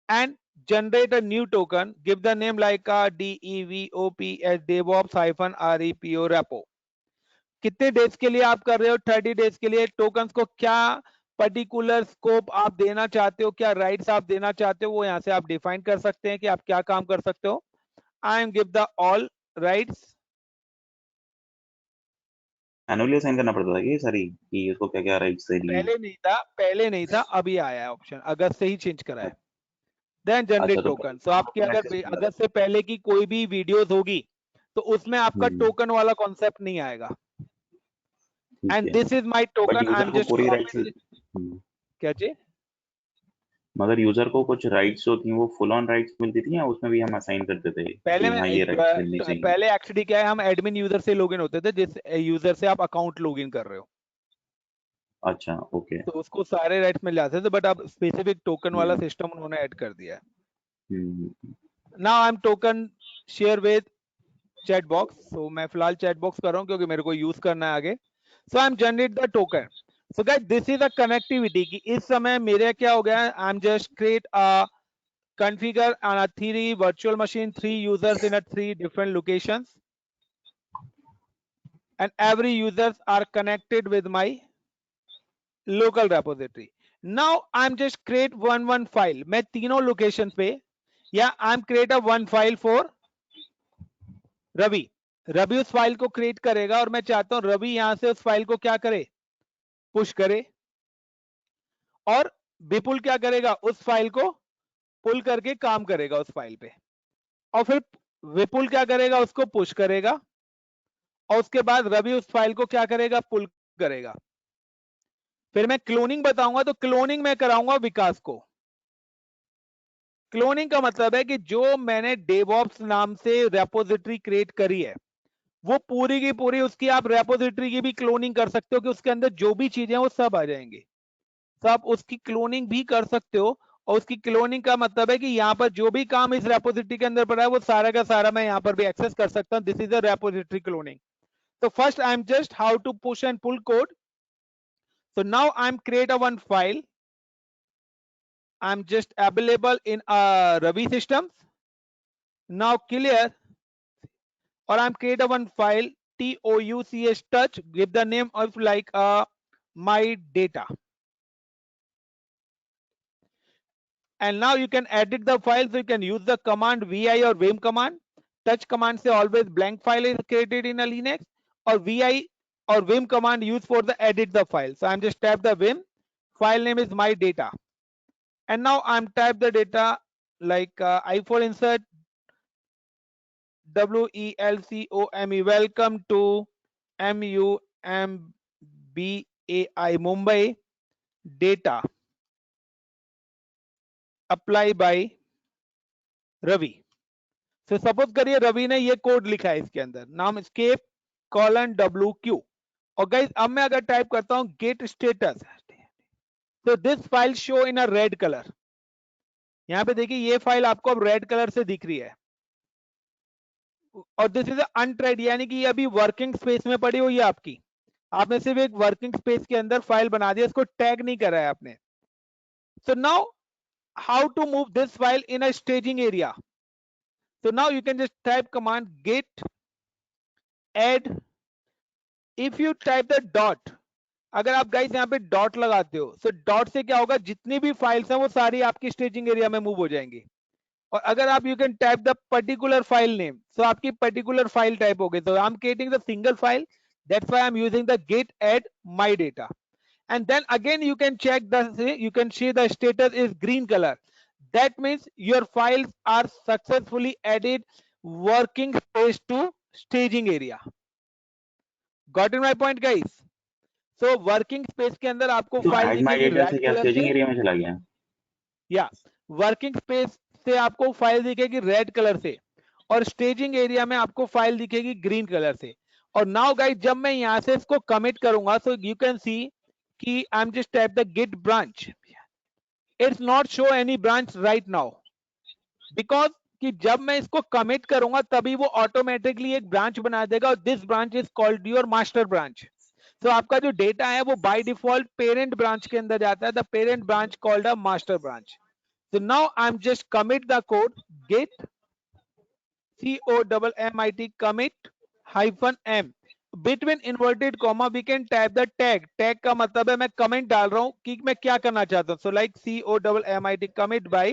B: and generate a new token. Give the name like DEVOPS DevOps -REPO repo. कितने डेज के लिए आप कर रहे हो? 30 डेज के लिए। टोकन्स को क्या पर्टिकुलर स्कोप आप देना चाहते हो, क्या राइट्स आप देना चाहते हो, वो यहाँ से आप डिफाइन कर सकते हैं कि आप क्या काम कर सकते हो। I am give the all rights.
C: Manually sign करना पड़ता था कि सारी कि उसको क्या क्या राइट्स दे दिए?
B: पहले नहीं था, अभी आया है ऑप्शन, अगस्त से ही चेंज करा है। Then generate token. सो आपकी अगर अगस्त से पहले की कोई भी वीडियोस होगी तो उसमें आपका टोकन वाला कॉन्सेप्ट नहीं आएगा। And this is my token. I am just
C: पूरी राइट्स
B: क्या जी?
C: मगर यूजर को कुछ राइट्स होती हैं, वो फुल ऑन राइट्स मिलती थी या उसमें भी हम असाइन करते थे?
B: पहले
C: हाँ, ये राइट्स मिलनी चाहिए।
B: पहले एक्चुअली क्या है, हम एडमिन यूजर से लॉगिन होते थे, जिस यूजर से आप अकाउंट लॉगिन कर रहे हो।
C: अच्छा, ओके।
B: तो उसको सारे राइट्स मिल जाते थे, बट अब स्पेसिफिक टोकन वाला सिस्टम उन्होंने ऐड कर दिया है। Now I am token share with chat box. So मैं फिलहाल चैट बॉक्स कर रहा हूँ क्योंकि मेरे को यूज करना है आगे। So I am generate the token. So guys this is the connectivity कि इस समय मेरे क्या हो गया है, I am just create a configure on a 3 virtual machine, 3 users in a 3 different locations, and every users are connected with my local repository. Now I'm just create one file. मैं तीनों locations पे या I'm create a one file for Ravi. Ravi उस फाइल को क्रिएट करेगा और मैं चाहता हूं रवि यहां से उस फाइल को क्या करे, पुश करे, और विपुल क्या करेगा, उस फाइल को पुल करके काम करेगा उस फाइल पे, और फिर विपुल क्या करेगा, उसको पुश करेगा, और उसके बाद रवि उस फाइल को क्या करेगा, पुल करेगा। फिर मैं क्लोनिंग बताऊंगा, तो क्लोनिंग मैं कराऊंगा विकास को। क्लोनिंग का मतलब है कि जो मैंने डेवऑप्स नाम से रेपोजिटरी क्रिएट करी है, वो पूरी की पूरी उसकी आप रेपोजिटरी की भी क्लोनिंग कर सकते हो कि उसके अंदर जो भी चीजें हैं वो सब आ जाएंगे। तो आप उसकी क्लोनिंग भी कर सकते हो, और उसकी क्लोनिंग का मतलब है कि यहाँ पर जो भी काम इस रेपोजिटरी के अंदर पड़ा है वो सारा का सारा मैं यहाँ पर भी एक्सेस कर सकता हूँ। This is a repository cloning. So first I'm just how to push and pull code. So now I'm create a one file. I'm just available in Ravi systems. Now clear, or I'm create a one file touch touch. Give the name of like my data. And now you can edit the file, so you can use the command vi or vim command. Touch command say always blank file is created in a Linux, or vi or vim command used for the edit the file. So I'm just type the vim, file name is my data, and now I'm type the data like I for insert WELCOME, welcome to MUMBAI Mumbai data apply by Ravi. तो सपोज करिए रवि ने ये कोड लिखा है, इसके अंदर नाम escape :WQ, और गाइस अब मैं अगर टाइप करता हूं गेट स्टेटस, तो this file show in a red colour. यहां पे देखिए ये फाइल आपको अब रेड कलर से दिख रही है, और दिस इज अनट्रेड, यानी कि ये अभी वर्किंग स्पेस में पड़ी हुई है आपकी। आपने सिर्फ एक वर्किंग स्पेस के अंदर फाइल बना दिया, इसको टैग नहीं करा है आपने। So now how to move this file in a staging area? So now you can just type command git add. If you type the dot, अगर आप गाइस यहाँ पे डॉट लगाते हो, तो डॉट से क्या होगा, जितनी भी फाइल्स हैं वो सारी आपकी स्टेजिंग एरिया में मूव हो जाएंगी। और अगर आप you can type the particular file name, तो आपकी पर्टिकुलर फाइल टाइप हो गई। तो I am creating the single file, that's why I am using the git add my data, and then again you can check the, you can see the status is green color. That means your files are successfully added working space to staging area. Got it my point guys? So working space के अंदर आपको
C: तो
B: फाइल
C: एड माय
B: दिखेगी
C: डेटा से
B: रेड
C: क्या
B: कलर
C: स्टेजिंग
B: से,
C: एरिया में चला गया?
B: या वर्किंग स्पेस से आपको फाइल दिखेगी रेड कलर से, और स्टेजिंग एरिया में आपको फाइल दिखेगी ग्रीन कलर से. और नाउ गाइस जब मैं यहां से इसको कमिट करूंगा, सो यू कैन सी कि I am just type the git branch, it's not show any branch right now, because कि जब मैं इसको कमिट करूंगा तभी वो ऑटोमेटिकली एक ब्रांच बना देगा, और this branch is called your master branch. तो आपका जो डेटा है वो बाय डिफॉल्ट पेरेंट ब्रांच के अंदर जाता है, the parent branch called a master branch. So now I'm just commit the code git commit commit -m between inverted comma we can type the tag का मतलब है मैं कमेंट डाल रहा हूं कि मैं क्या करना चाहता हूं. So like commit commit by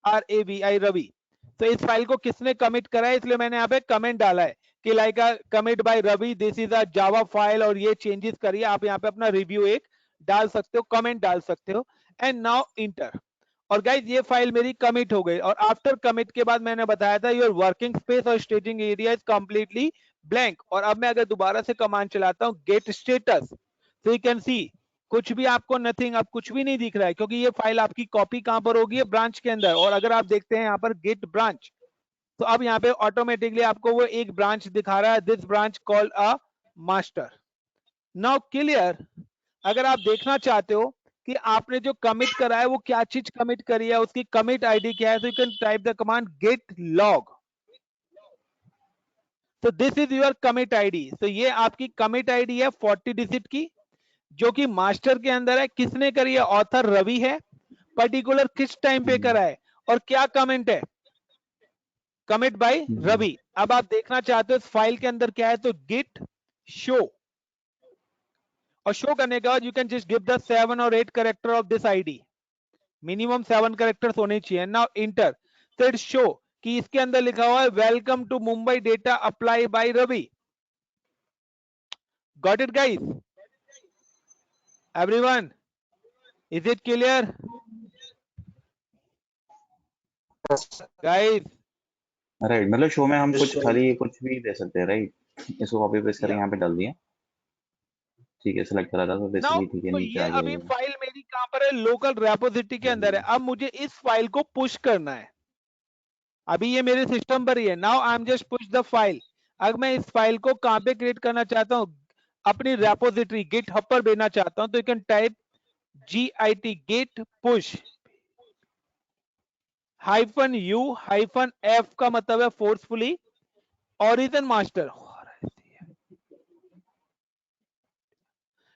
B: RAVI Ravi. तो इस फाइल को किसने कमिट करा है, इसलिए मैंने यहाँ पे कमेंट डाला है कि like commit by Ravi, this is a Java file, और ये चेंजेस करिए. आप यहाँ पे अपना रिव्यू एक डाल सकते हो, कमेंट डाल सकते हो. And now inter. और गाइज ये फाइल मेरी कमिट हो गई, और आफ्टर कमिट के बाद मैंने बताया था योर वर्किंग स्पेस और staging area is completely blank. और अब मैं अगर दोबारा से कमांड चलाता हूं गेट स्टेटस, तो यू कैन सी कुछ भी आपको नथिंग, अब कुछ भी नहीं दिख रहा है, क्योंकि ये फाइल आपकी कॉपी कहां पर होगी, ब्रांच के अंदर. और अगर आप देखते हैं यहाँ पर गेट ब्रांच, तो अब यहाँ पे ऑटोमेटिकली आपको वो एक ब्रांच दिखा रहा है, this branch called a master. Now clear. अगर आप देखना चाहते हो कि आपने जो कमिट करा है वो क्या चीज कमिट करी है, उसकी कमिट आईडी क्या है, तो you can type the command git log. तो this is your commit ID. तो ये आपकी कमिट आईडी है 40 डिजिट की, जो कि मास्टर के अंदर है. किसने करी है, ऑथर रवि है. पर्टिकुलर किस टाइम पे करा है, और क्या कमेंट है, कमिट बाय रवि. अब आप देखना चाहते हो इस फाइल के अंदर क्या है, तो गिट शो, और शो करने के बाद you can just give the 7 और 8 character of this ID. Minimum 7 characters होने चाहिए. Now enter. तो इट शो कि इसके अंदर लिखा हुआ है welcome to Mumbai data apply by Ravi. Got it guys everyone? Is it clear guys?
C: Right, मतलब शो में हम कुछ खाली कुछ भी दे सकते हैं, राइट? इसको कॉपी पेस्ट करके यहाँ पे डाल दिया, ठीक है, सेलेक्ट करा था तो
B: नाउ
C: बेसिकली ठीक है,
B: तो
C: नीचे
B: ये
C: आ गया
B: अभी
C: ये.
B: फाइल मेरी कहां पर है, लोकल रेपोजिटरी के अंदर है. अब मुझे इस फाइल को पुश करना है, अभी ये मेरे सिस्टम पर ही है. Now I am just push the file. अगर मैं इस फाइल को कहां पे क्रिएट करना चाहता हूं, अपनी रेपोजिटरी गिट हब पर भेजना चाहता हूं, तो you can type git git push -u-f का मतलब है forcefully origin master.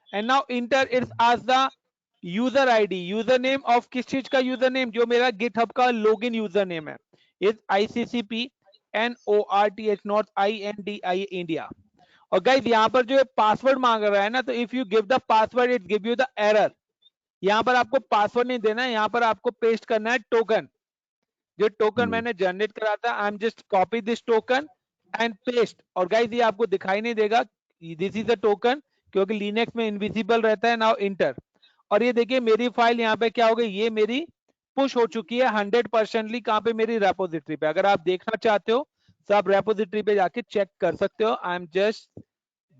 B: And now inter it's as the user ID, user name of किस चीज का यूजर नेम, जो मेरा गिटहब का लॉगिन यूजर नेम है, is ICCP NORTH INDI India. और गाइस यहाँ पर जो पासवर्ड मांग रहा है ना, तो if you give the password it give you the error. यहाँ पर आपको पासवर्ड नहीं देना है, यहाँ पर आपको पेस्ट करना है टोकन. जो टोकन मैंने जनरेट करा था, आई am just copy this token and paste. और गाइस ये आपको दिखाई नहीं देगा, दिस इज द टोकन, क्योंकि लिनक्स में इनविजिबल रहता है. Now inter. और ये देखिए मेरी फाइल यहाँ पे क्या हो गई, ये मेरी पुश हो चुकी है 100%ली. कहां पे, मेरी रेपोजिटरी पे. अगर आप देखना चाहते हो तो आप रेपोजिटरी पे जाके चेक कर सकते हो. I am just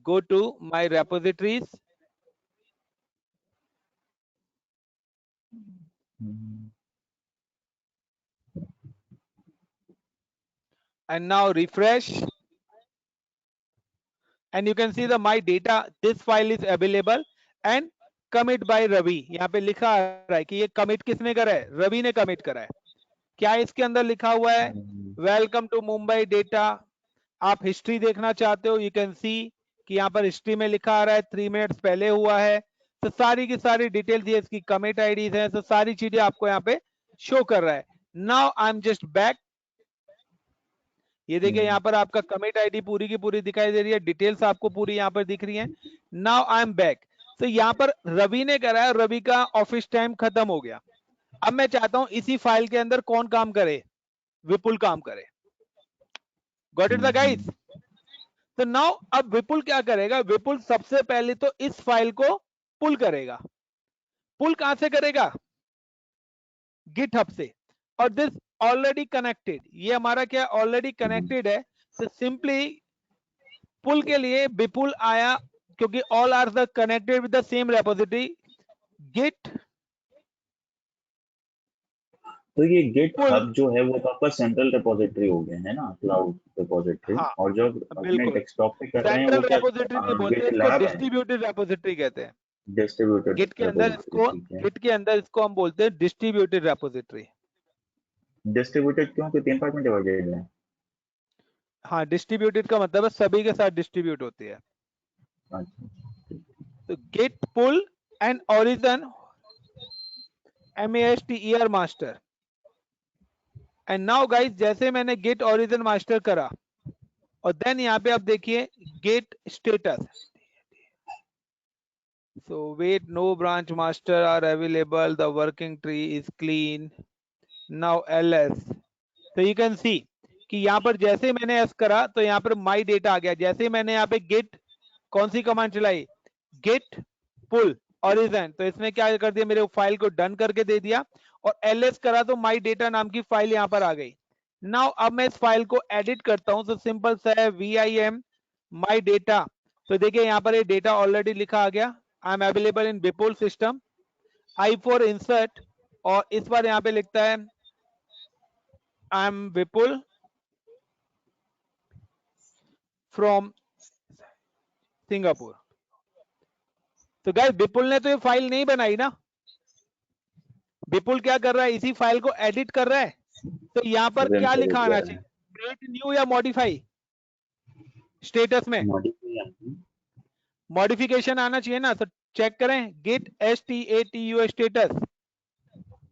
B: go to my repositories and now refresh and you can see the my data, this file is available and commit by Ravi. यहाँ पे लिखा आ रहा है कि ये कमिट किसने करा है, रवि ने कमिट करा है. क्या इसके अंदर लिखा हुआ है, वेलकम टू मुंबई डेटा. आप हिस्ट्री देखना चाहते हो, यू कैन सी कि यहाँ पर हिस्ट्री में लिखा आ रहा है 3 मिनट्स पहले हुआ है. तो सारी की सारी डिटेल्स, ये इसकी कमिट आईडीज है, तो सारी चीजें आपको यहाँ पे शो कर रहा है. Now I am just back. ये देखिए यहाँ पर आपका कमिट आईडी पूरी की पूरी दिखाई दे रही है, डिटेल्स आपको पूरी यहाँ पर दिख रही है. Now I am back. तो यहाँ पर रवि ने करा है, रवि का ऑफिस टाइम खत्म हो गया. अब मैं चाहता हूं इसी फाइल के अंदर कौन काम करे, विपुल काम करे. Got it the guys? तो नाउ अब विपुल क्या करेगा, विपुल सबसे पहले तो इस फाइल को पुल करेगा. पुल कहां से करेगा, गिटहब से. और दिस ऑलरेडी कनेक्टेड, ये हमारा क्या ऑलरेडी कनेक्टेड है, तो सिंपली पुल के लिए विपुल आया, क्योंकि all are the connected with the same repository, git
C: तो ये गिट
B: पुल।
C: हब जो है वो तो आपका सेंट्रल रिपोजिटरी हो गया है ना, क्लाउड रिपोजिटरी।
B: हाँ
C: और जो अपने
B: बिल्कुल,
C: डेस्कटॉप पे कर रहे हैं वो
B: सेंट्रल
C: क्या
B: रेपोजिटरी नहीं बोलते,
C: गिट
B: इसको
C: लैब है?
B: डिस्ट्रीब्यूटेड रेपोजिटरी कहते हैं।
C: डिस्ट्रीब्यूटेड
B: गिट के अंदर
C: रिपोजिटरी,
B: इसको,
C: ठीक है।
B: गिट के अंदर इसको हम बोलते हैं डिस्ट्रीब्यूटेड रेपोजिटरी।
C: डिस्ट्रीब्यूटेड क्यों, कि 3 पार्ट में डिवाइडेड है?
B: हाँ, डिस्ट्रीब्यूटेड का मतलब है सभी के साथ डिस्ट्रीब्यूट होती है।
C: अच्छा,
B: तो git pull and origin master master. And now guys, जैसे मैंने गेट ओरिजिन मास्टर करा, और देन यहाँ पे आप देखिए git status, so wait no branch master are available, the working tree is clean, now ls। तो यू कैन सी कि यहाँ पर जैसे मैंने एस करा तो यहाँ पर माई डेटा आ गया। जैसे मैंने यहाँ पे गेट कौन सी कमांड चलाई, गेट पुल ओरिजिन, तो इसने क्या कर दिया, मेरे फाइल को डन करके दे दिया। और ls करा तो माई डेटा नाम की फाइल यहाँ पर आ गई। नाउ अब मैं इस फाइल को एडिट करता हूं, तो सिंपल सा है vim माई डेटा। तो देखिए यहाँ पर ये डेटा ऑलरेडी लिखा आ गया, I am available in Vipul system, I for insert, और इस बार यहाँ पे लिखता है I am Vipul from Singapore. तो गाइस विपुल ने तो ये फाइल नहीं बनाई ना, विपुल क्या कर रहा है, इसी फाइल को एडिट कर रहा है। तो यहाँ पर
C: प्रेजेंट
B: क्या
C: एडिट
B: लिखा
C: कर
B: आना
C: रहे
B: चाहिए,
C: हैं।
B: क्रिएट न्यू या मॉडिफाई, स्टेटस में मॉडिफिकेशन आना चाहिए ना। तो चेक करें गेट statu स्टेटस,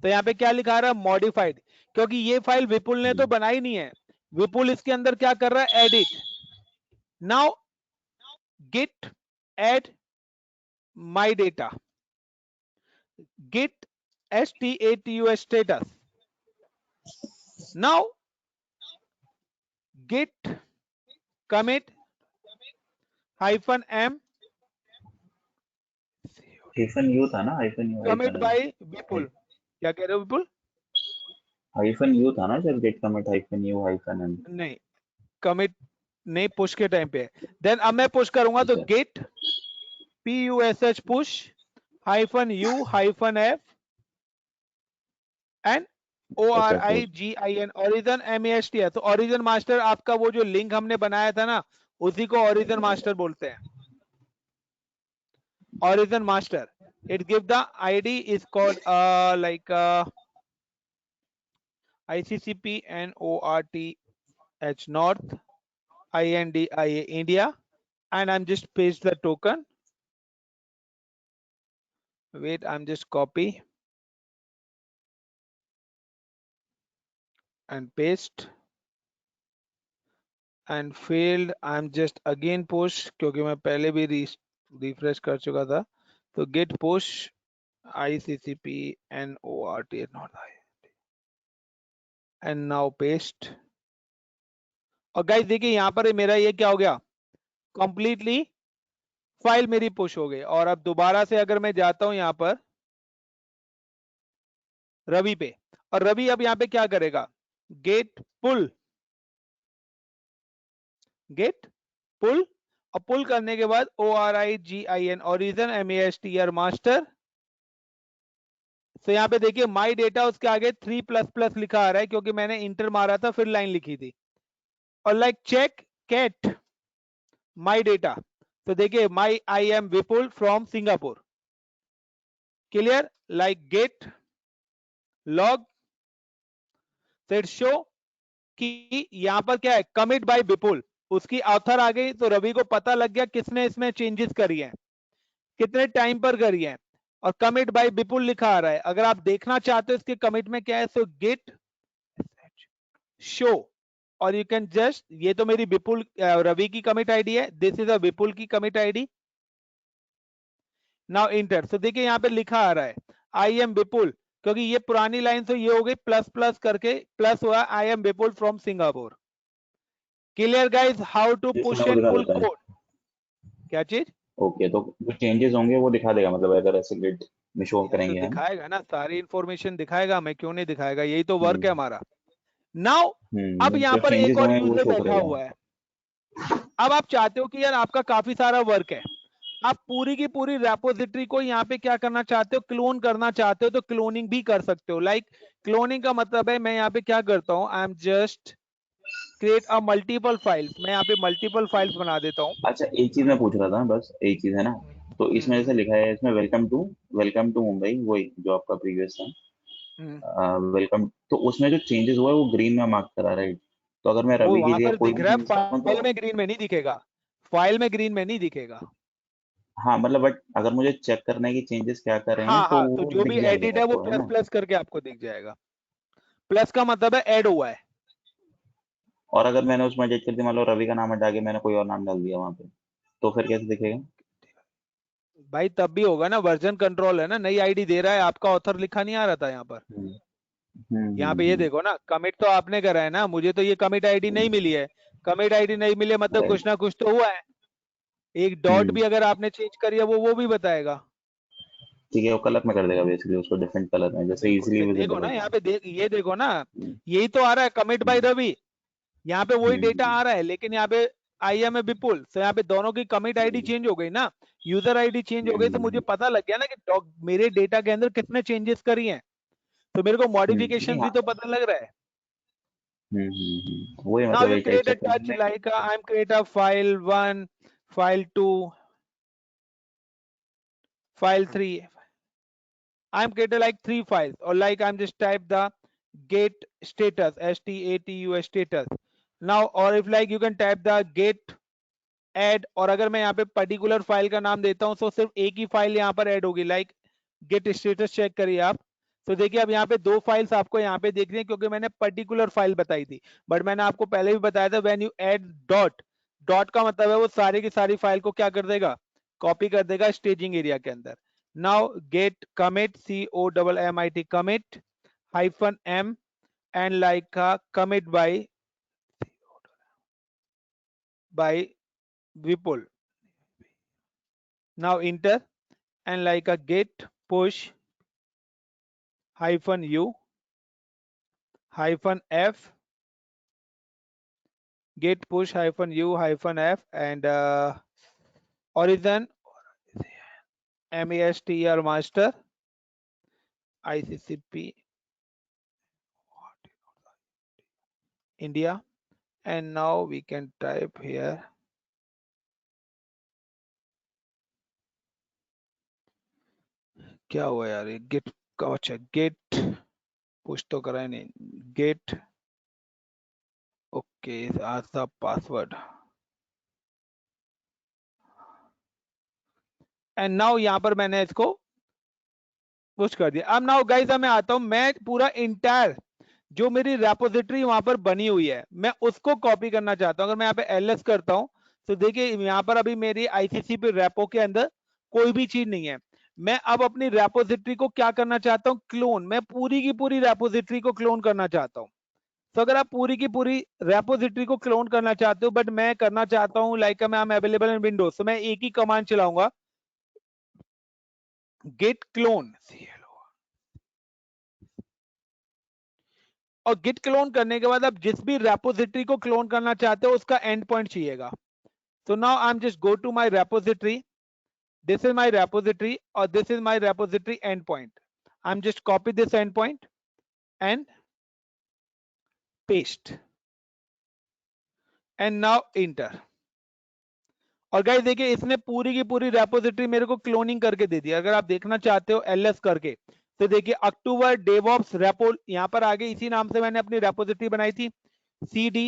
B: तो यहाँ पे क्या लिखा रहा है, मॉडिफाइड, क्योंकि ये फाइल विपुल ने तो बनाई नहीं है, विपुल इसके अंदर क्या कर रहा है, edit. Now git add my data, git statu status, now git commit -m
C: hyphen u था ना, hyphen u,
B: commit
C: hyphen
B: by Vipul. क्या कह रहे हो विपुल?
C: हाइफन यू था ना sir, git commit hyphen u hyphen m.
B: नहीं, कमिट नहीं, पुश के टाइम पे। देन अब मैं पुश करूंगा तो git push push -u -f and origin origin mast है। तो ओरिजिन मास्टर आपका वो जो लिंक हमने बनाया था ना, उसी को ओरिजिन मास्टर बोलते हैं, origin master। It give the id is called like ICCP NORTH North INDIA India, and I'm just paste the token. Wait, I'm just copy and paste and failed. I'm just again push, क्योंकि मैं पहले भी refresh कर चुका था। तो git push ICCP NORT North and now paste। और गाइस देखिए यहाँ पर मेरा ये क्या हो गया, कंप्लीटली फाइल मेरी पुश हो गई। और अब दोबारा से अगर मैं जाता हूं यहाँ पर रवि पे, और रवि अब यहाँ पे क्या करेगा, गेट पुल, गेट पुल, और पुल करने के बाद ORIGIN ओरिजिन MASTR मास्टर। तो यहाँ पे देखिए माई डेटा, उसके आगे 3++ लिखा आ रहा है, क्योंकि मैंने इंटर मारा था फिर लाइन लिखी थी। और like check cat my data, तो देखिए my I am Vipul from Singapore, clear, like git log, set show कि यहां पर क्या है, कमिट बाय विपुल, उसकी ऑथर आ गई। तो रवि को पता लग गया किसने इसमें चेंजेस करी है, कितने टाइम पर करी है, और कमिट बाय विपुल लिखा आ रहा है। अगर आप देखना चाहते हो इसके कमिट में क्या है, सो गेट शो, और यू कैन जस्ट, ये तो मेरी विपुल रवि की कमिट आईडी है, दिस इज अ विपुल की कमिट आईडी। नाउ इंटर, तो देखिए यहाँ पे लिखा आ रहा है आई एम विपुल, क्योंकि ये पुरानी लाइन तो ये हो गई प्लस करके प्लस हुआ, I am Vipul from Singapore. Clear guys, how to push
C: वो
B: एंड
C: दिखा
B: पुल
C: देता है।
B: कोड, क्या चीज?
C: ओके, तो जो चेंजेस होंगे वो दिखा देगा, मतलब अगर ऐसे गेट में शो
B: ये तो
C: करेंगे हम।
B: दिखाएगा ना, सारी इंफॉर्मेशन दिखाएगा, मैं क्यों नहीं दिखाएगा, यही तो वर्क है
C: हम्म,
B: हमारा। नाउ अब यहाँ
C: जो
B: पर एक
C: चेंजेस
B: और
C: हुए हैं वो
B: यूजर
C: शो
B: बैठा
C: करेगा।
B: हुआ है। अब आप चाहते हो कि यार आपका काफी सारा वर्क है, आप पूरी की पूरी रेपोजिटरी को यहाँ पे क्या करना चाहते हो, क्लोन करना चाहते हो, तो क्लोनिंग भी कर सकते हो। लाइक क्लोनिंग का मतलब है, मैं यहाँ पे क्या करता हूँ, आई am just create a multiple files, मैं यहाँ पे मल्टीपल फाइल्स बना देता हूँ।
C: अच्छा, एक चीज मैं पूछ रहा था, बस एक चीज है ना, तो इसमें जैसे लिखा है इसमें वेलकम टू मुंबई, वही जो आपका प्रीवियस था,
B: हम्म।
C: वेलकम, तो उसमें जो चेंजेस हुआ है वो ग्रीन में मार्क करा रहा है, तो अगर मैं
B: वो
C: रवि की
B: वहां
C: जगह
B: पर
C: कोई
B: दिख
C: भी
B: रहा है,
C: चेंज करता हूँ
B: फाइल
C: तो।
B: में ग्रीन में नहीं दिखेगा, फाइल में ग्रीन में नहीं दिखेगा।
C: हाँ मतलब, बट अगर मुझे चेक करना है कि चेंजेस क्या कर रहे हैं
B: हाँ
C: तो
B: हाँ, तो
C: वो
B: जो भी
C: दिख जाएगा
B: एडिट है वो
C: आपको, है
B: प्लस
C: ना।
B: प्लस करके आपको दिख जाएगा। प्लस का मतलब है ऐड हुआ है।
C: और अगर मैंने उसमें एडिट कर दिया, मान लो रवि का नाम हटा के मैंने कोई और नाम डाल दिया वहां पे, तो फिर कैसे दिखेगा?
B: भाई तब भी होगा ना, वर्जन कंट्रोल है ना, नई आईडी दे रहा है, आपका ऑथर लिखा नहीं आ रहा था यहाँ पर।
C: हम्म
B: यहाँ पे ये देखो ना, कमिट तो आपने करा है ना, मुझे तो ये कमिट आईडी नहीं मिली है। कमिट आईडी नहीं मिली है मतलब
C: राइट।
B: कुछ ना कुछ तो हुआ है। एक डॉट
C: हम्म,
B: भी अगर आपने चेंज करी है वो भी बताएगा।
C: ठीक है, वो कलर में कर देगा बेसिकली, उसको डिफरेंट कलर में, जैसे
B: बिल्कुल
C: इजीली
B: देखो ना
C: विजिबल।
B: यहाँ पे, देख ये देखो ना, यही तो आ रहा है कमिट बाय रवि, यहाँ पे वही डेटा
C: हम्म,
B: आ रहा है, लेकिन यहाँ पे आई एम ए विपुल, तो यहाँ पे दोनों की कमिट आईडी चेंज हो गई ना, यूजर आईडी चेंज हो गई, तो मुझे पता लग गया ना कि मेरे डेटा के अंदर कितने चेंजेस करी हैं, तो मेरे को
C: नहीं
B: मॉडिफिकेशन भी
C: हाँ।
B: तो पता लग रहा है।
C: वही
B: Now
C: मतलब
B: you
C: वही type
B: create a
C: check
B: touch
C: करना है
B: like I'm create a file 1, file 2, file 3. I'm created like 3 files, or like I'm just type the get status, STATUS status. Now or if like you can type the get add, और अगर मैं यहाँ पे पर्टिकुलर फाइल का नाम देता हूँ तो सिर्फ एक ही फाइल यहाँ पर ऐड होगी। लाइक गेट स्टेटस चेक करिए आप, तो देखिए अब यहाँ पे 2 फाइल्स आपको यहाँ पे देख रही हैं, क्योंकि मैंने पर्टिकुलर फाइल बताई थी। बट मैंने आपको पहले भी बताया था, when you add dot, dot का मतलब है वो सारी की सारी फाइल को क्या कर देगा, कॉपी कर देगा स्टेजिंग एरिया के अंदर। Now get commit, COMMIT commit -m and like commit by Vipul. Now enter and like a get push -u -f, get push -u -f, and origin MASTR master ICCP India, and now we can type here क्या हुआ यार, ये गेट का, अच्छा गेट पुश तो करा ही नहीं, गेट ओके आज द पासवर्ड, एंड नाउ यहाँ पर मैंने इसको पुश कर दिया। अब नाउ गाइस मैं आता हूं, मैं पूरा इंटायर जो मेरी रेपोजिटरी वहां पर बनी हुई है मैं उसको कॉपी करना चाहता हूं। अगर मैं यहाँ पे एलएस करता हूं तो देखिए यहाँ पर अभी मेरी आईसीसीपी रेपो के अंदर कोई भी चीज नहीं है। मैं अब अपनी रेपोजिटरी को क्या करना चाहता हूँ, क्लोन, मैं पूरी की पूरी रेपोजिटरी को क्लोन करना चाहता हूँ। तो अगर आप पूरी की पूरी रेपोजिटरी को क्लोन करना चाहते हो, बट मैं करना चाहता हूँ लाइक मैं एम अवेलेबल इन विंडोज, तो मैं एक ही कमांड चलाऊंगा, गेट क्लोन, और गिट क्लोन करने के बाद आप जिस भी रेपोजिटरी को क्लोन करना चाहते हो उसका एंड पॉइंट चाहिएगा। So now I'm just go to my repository. This is my repository, or this is my repository endpoint. I'm just copy this endpoint and paste, and now enter. और गाइस देखिए इसने पूरी की पूरी रेपोजिटरी मेरे को क्लोनिंग करके दे दी। अगर आप देखना चाहते हो एलएस करके, तो देखिए अक्टूबर डेवऑप्स रेपो यहां पर आगे, इसी नाम से मैंने अपनी रेपोजिटरी बनाई थी। CD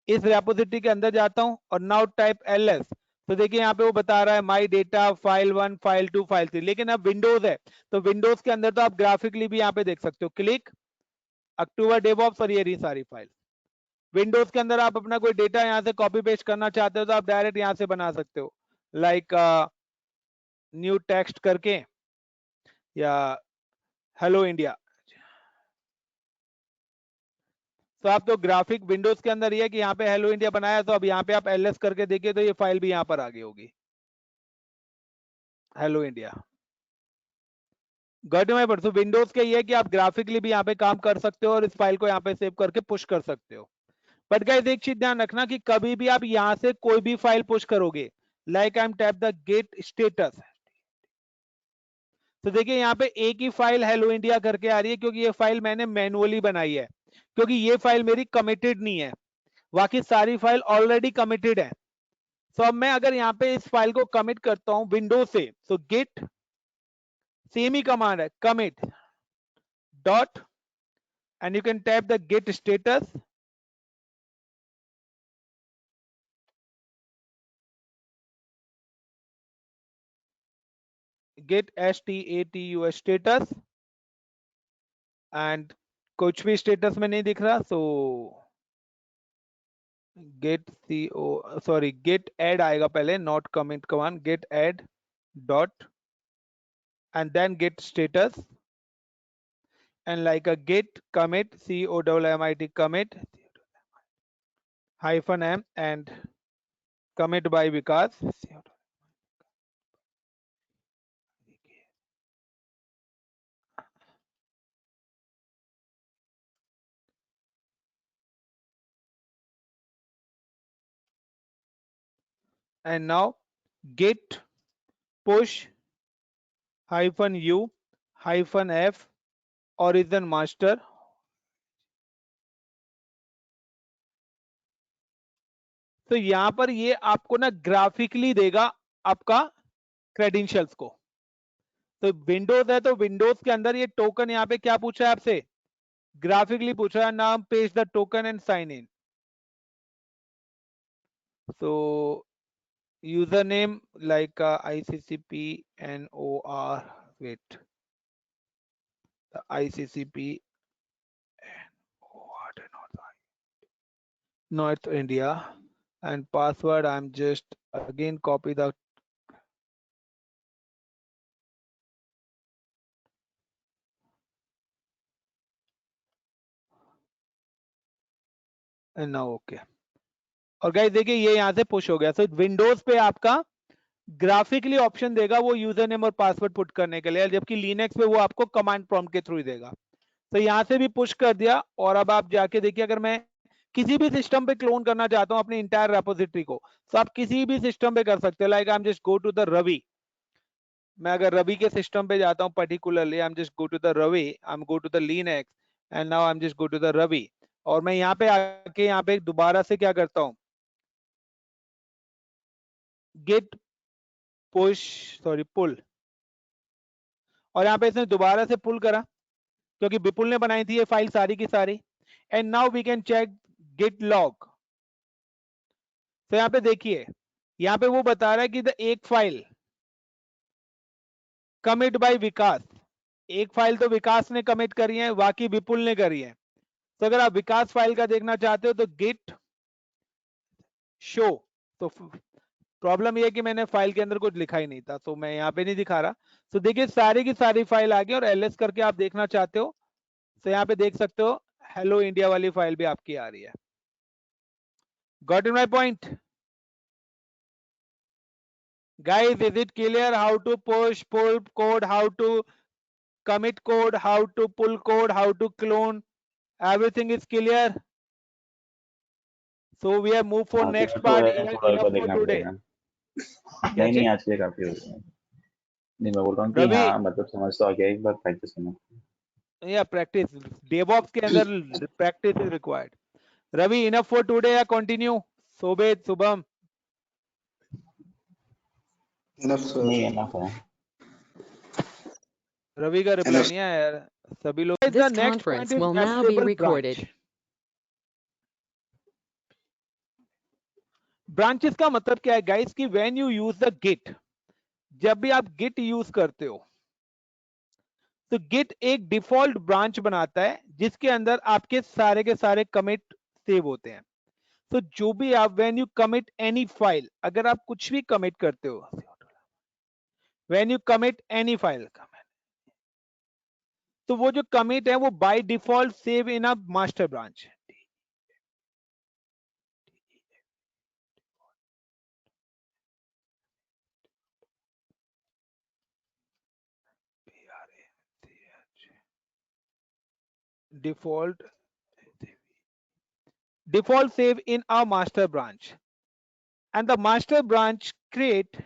B: इस रेपोजिटरी के अंदर जाता हूं और नाउ टाइप एलएस, तो देखिए यहाँ पे वो बता रहा है my data file 1 file 2 file 3, लेकिन अब विंडोज है तो विंडोज के अंदर तो आप ग्राफिकली भी यहाँ पे देख सकते हो, क्लिक अक्टूबर डेवऑप्स, और ये रही सारी फाइल। विंडोज के अंदर आप अपना कोई डेटा यहाँ से कॉपी पेस्ट करना चाहते हो तो आप डायरेक्ट यहाँ से बना सकते हो, लाइक न्यू टेक्स्ट करके, या हेलो इंडिया। तो आप तो ग्राफिक विंडोज के अंदर ही है कि यहाँ पे हेलो इंडिया बनाया, तो अब यहाँ पे आप एलएस करके देखिए तो ये फाइल भी यहाँ पर आ गई होगी, hello India. Got my point. तो विंडोज के ये है कि आप ग्राफिकली भी यहाँ पे काम कर सकते हो और इस फाइल को यहाँ पे सेव करके पुश कर सकते हो। बट गाइस एक चीज ध्यान रखना कि कभी भी आप यहाँ से कोई भी फाइल पुश करोगे, like I am tap the git status, तो देखिए यहाँ पे एक ही फाइल हेलो इंडिया करके आ रही है, क्योंकि ये फाइल मैंने मैनुअली बनाई है, क्योंकि ये फाइल मेरी कमिटेड नहीं है, बाकी सारी फाइल ऑलरेडी कमिटेड है। तो अब मैं अगर यहाँ पे इस फाइल को कमिट करता हूं विंडोज से, तो गेट सेम ही कमांड है, commit dot, and you can tap the git status, git status status, एंड कुछ भी स्टेटस में नहीं दिख रहा, so git sorry git add आएगा पहले, not commit command, git add dot and then get status, and like a git commit commit commit hyphen m and commit by Vikas, and now git push hyphen u hyphen f origin master, तो यहां पर ये आपको ना ग्राफिकली देगा आपका क्रेडेंशियल्स को। तो विंडोज है तो विंडोज के अंदर ये टोकन यहाँ पे क्या पूछा है आपसे, ग्राफिकली पूछा है, नाम page the token and sign in. So username like ICCP NOR, wait, the ICCP North India, and password I'm just again copy the, and now okay। और गाइस देखिए ये यहाँ से पुश हो गया। तो विंडोज पे आपका ग्राफिकली ऑप्शन देगा वो यूजर नेम और पासवर्ड पुट करने के लिए, जबकि लिनक्स पे वो आपको कमांड प्रॉम्प्ट के थ्रू ही देगा। तो यहाँ से भी पुश कर दिया, और अब आप जाके देखिए अगर मैं किसी भी सिस्टम पे क्लोन करना चाहता हूँ अपनी इंटायर रेपोजिटरी को, तो आप किसी भी सिस्टम पे कर सकते हो। Like I am just go to the Ravi, मैं अगर रवि के सिस्टम पे जाता हूँ particularly, I am just go to the Ravi, I am go to the Linux, and now I am just go to the Ravi, और मैं यहाँ पे आके यहाँ पे दोबारा से क्या करता हूँ, गेट पुश सॉरी पुल, और यहाँ पे इसने दोबारा से पुल करा क्योंकि विपुल ने बनाई थी ये फाइल सारी की सारी। And now we can check git log. तो यहाँ पे देखिए यहाँ पे वो बता रहा है कि द एक फाइल कमिट बाय विकास, एक फाइल तो विकास ने कमिट करी है, बाकी विपुल ने करी है। तो अगर आप विकास फाइल का देखना चाहते हो तो गिट शो, तो प्रॉब्लम ये है कि मैंने फाइल के अंदर कुछ लिखा ही नहीं था, तो मैं यहाँ पे नहीं दिखा रहा। तो देखिए सारी की सारी फाइल आ गई, और एलएस करके आप देखना चाहते हो तो यहाँ पे देख सकते हो हेलो इंडिया वाली फाइल भी आपकी आ रही है। Got in my point guys? Is it clear how to push pull code, how to commit code, how to pull code, how to clone? Everything is clear? So we have moved for
C: हाँ
B: next
C: क्लियर तो
B: part,
C: है, थोड़ा एक
B: enough
C: बार
B: for
C: देखना
B: today।
C: पड़ेगा।
B: क्या
C: नहीं नहीं
B: चाहिए
C: आज के लिए काफी हो गया। नहीं मैं बोल रहा हूँ कि
B: रवि?
C: हाँ मतलब समझ तो आ गया, एक बार प्रैक्टिस करना।
B: या प्रैक्टिस, डेवऑप्स के अंदर practice is required. Ravi enough for today या कंटिन्यू? सोबेद Shubham,
D: Enough, sir.
C: नहीं एनफ है।
B: रवि का रिप्लाई
D: Enough.
B: नहीं आया यार सभी लोग।
E: This
B: the next point
E: conference
B: is
E: will now be
B: मैसेबल
E: recorded.
B: ब्रांच। ब्रांचेस का मतलब क्या है गाइस कि when you use the git, जब भी आप गिट यूज करते हो तो गिट एक डिफॉल्ट ब्रांच बनाता है जिसके अंदर आपके सारे के सारे कमिट सेव होते हैं। तो जो भी आप when you commit any file, अगर आप कुछ भी कमिट करते हो, when you commit any file, तो वो जो कमिट है वो by default save in a master branch. default save in our master branch, and the master branch create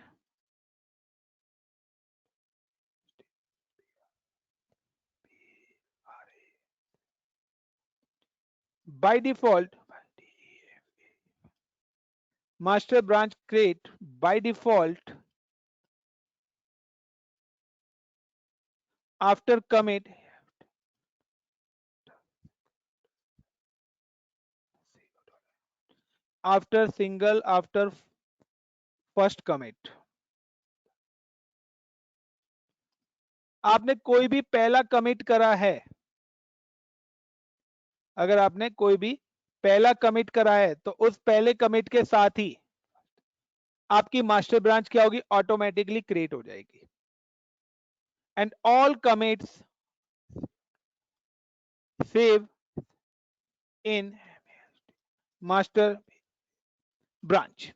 B: by default, master branch create by default after commit after first commit. आपने कोई भी पहला कमिट करा है, अगर आपने कोई भी पहला कमिट करा है तो उस पहले कमिट के साथ ही आपकी मास्टर ब्रांच क्या होगी, ऑटोमेटिकली क्रिएट हो जाएगी, and all commits save in master branch.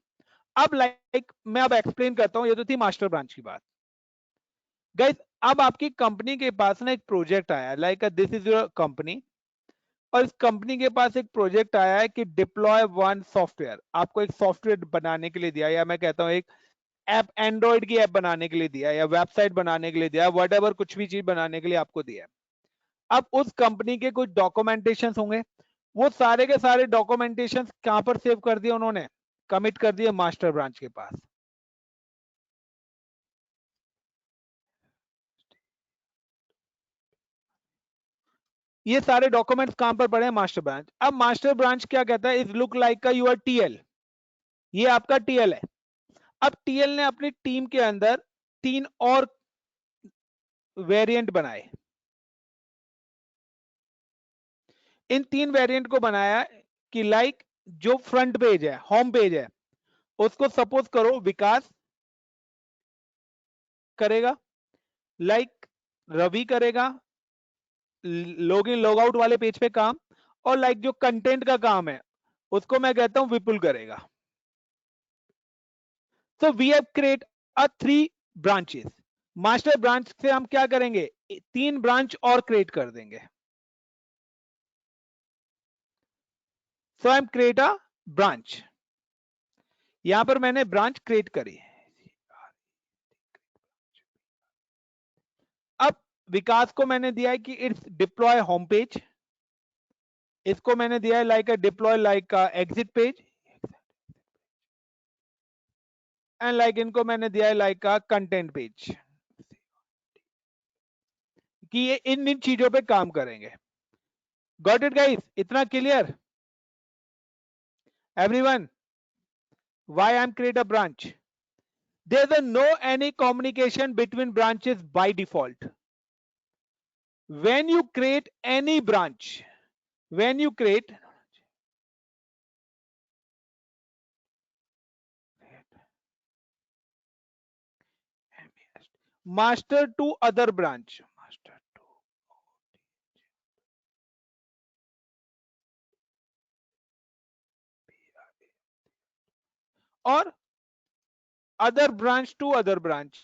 B: अब लाइक मैं अब एक्सप्लेन करता हूं, ये तो थी मास्टर ब्रांच की बात. गाइस अब आपकी कंपनी के पास ना एक प्रोजेक्ट आया, like this is your company, और इस कंपनी के पास एक प्रोजेक्ट आया है कि डिप्लॉय वन सॉफ्टवेयर, आपको एक सॉफ्टवेयर बनाने के लिए दिया, या मैं कहता हूं एक ऐप, एंड्रॉइड की ऐप बनाने के लिए दिया, या वेबसाइट बनाने के लिए दिया, व्हाटएवर कुछ भी चीज बनाने के लिए आपको दिया. अब उस कंपनी के कुछ डॉक्यूमेंटेशन होंगे, वो सारे के सारे डॉक्यूमेंटेशन कहां पर सेव कर दिए उन्होंने, कमिट कर दिए मास्टर ब्रांच के पास. ये सारे डॉक्यूमेंट्स कहां पर पड़े हैं, मास्टर ब्रांच. अब मास्टर ब्रांच क्या कहता है, इज लुक लाइक का यूर टीएल, ये आपका टीएल है. अब टीएल ने अपनी टीम के अंदर 3 और वेरिएंट बनाए. इन 3 वेरिएंट को बनाया कि लाइक जो फ्रंट पेज है, होम पेज है, उसको सपोज करो विकास करेगा, लाइक रवि करेगा लॉग इन लॉग आउट वाले पेज पे काम, और लाइक जो कंटेंट का काम है उसको मैं कहता हूं विपुल करेगा. So we have create a 3 branches. Master branch से हम क्या करेंगे, 3 ब्रांच और क्रिएट कर देंगे. So I am create a branch, यहां पर मैंने ब्रांच क्रिएट करी. अब विकास को मैंने दिया है कि इट्स डिप्लॉय होम पेज, इसको मैंने दिया है like a deploy like exit page, and like इनको मैंने दिया है लाइक अ कंटेंट पेज, कि ये इन चीजों पे काम करेंगे. गॉट इट गाइस, इतना clear everyone? Why I am create a branch, there is no any communication between branches by default. When you create any branch, when you create master to other branch, master to or other branch to other branch,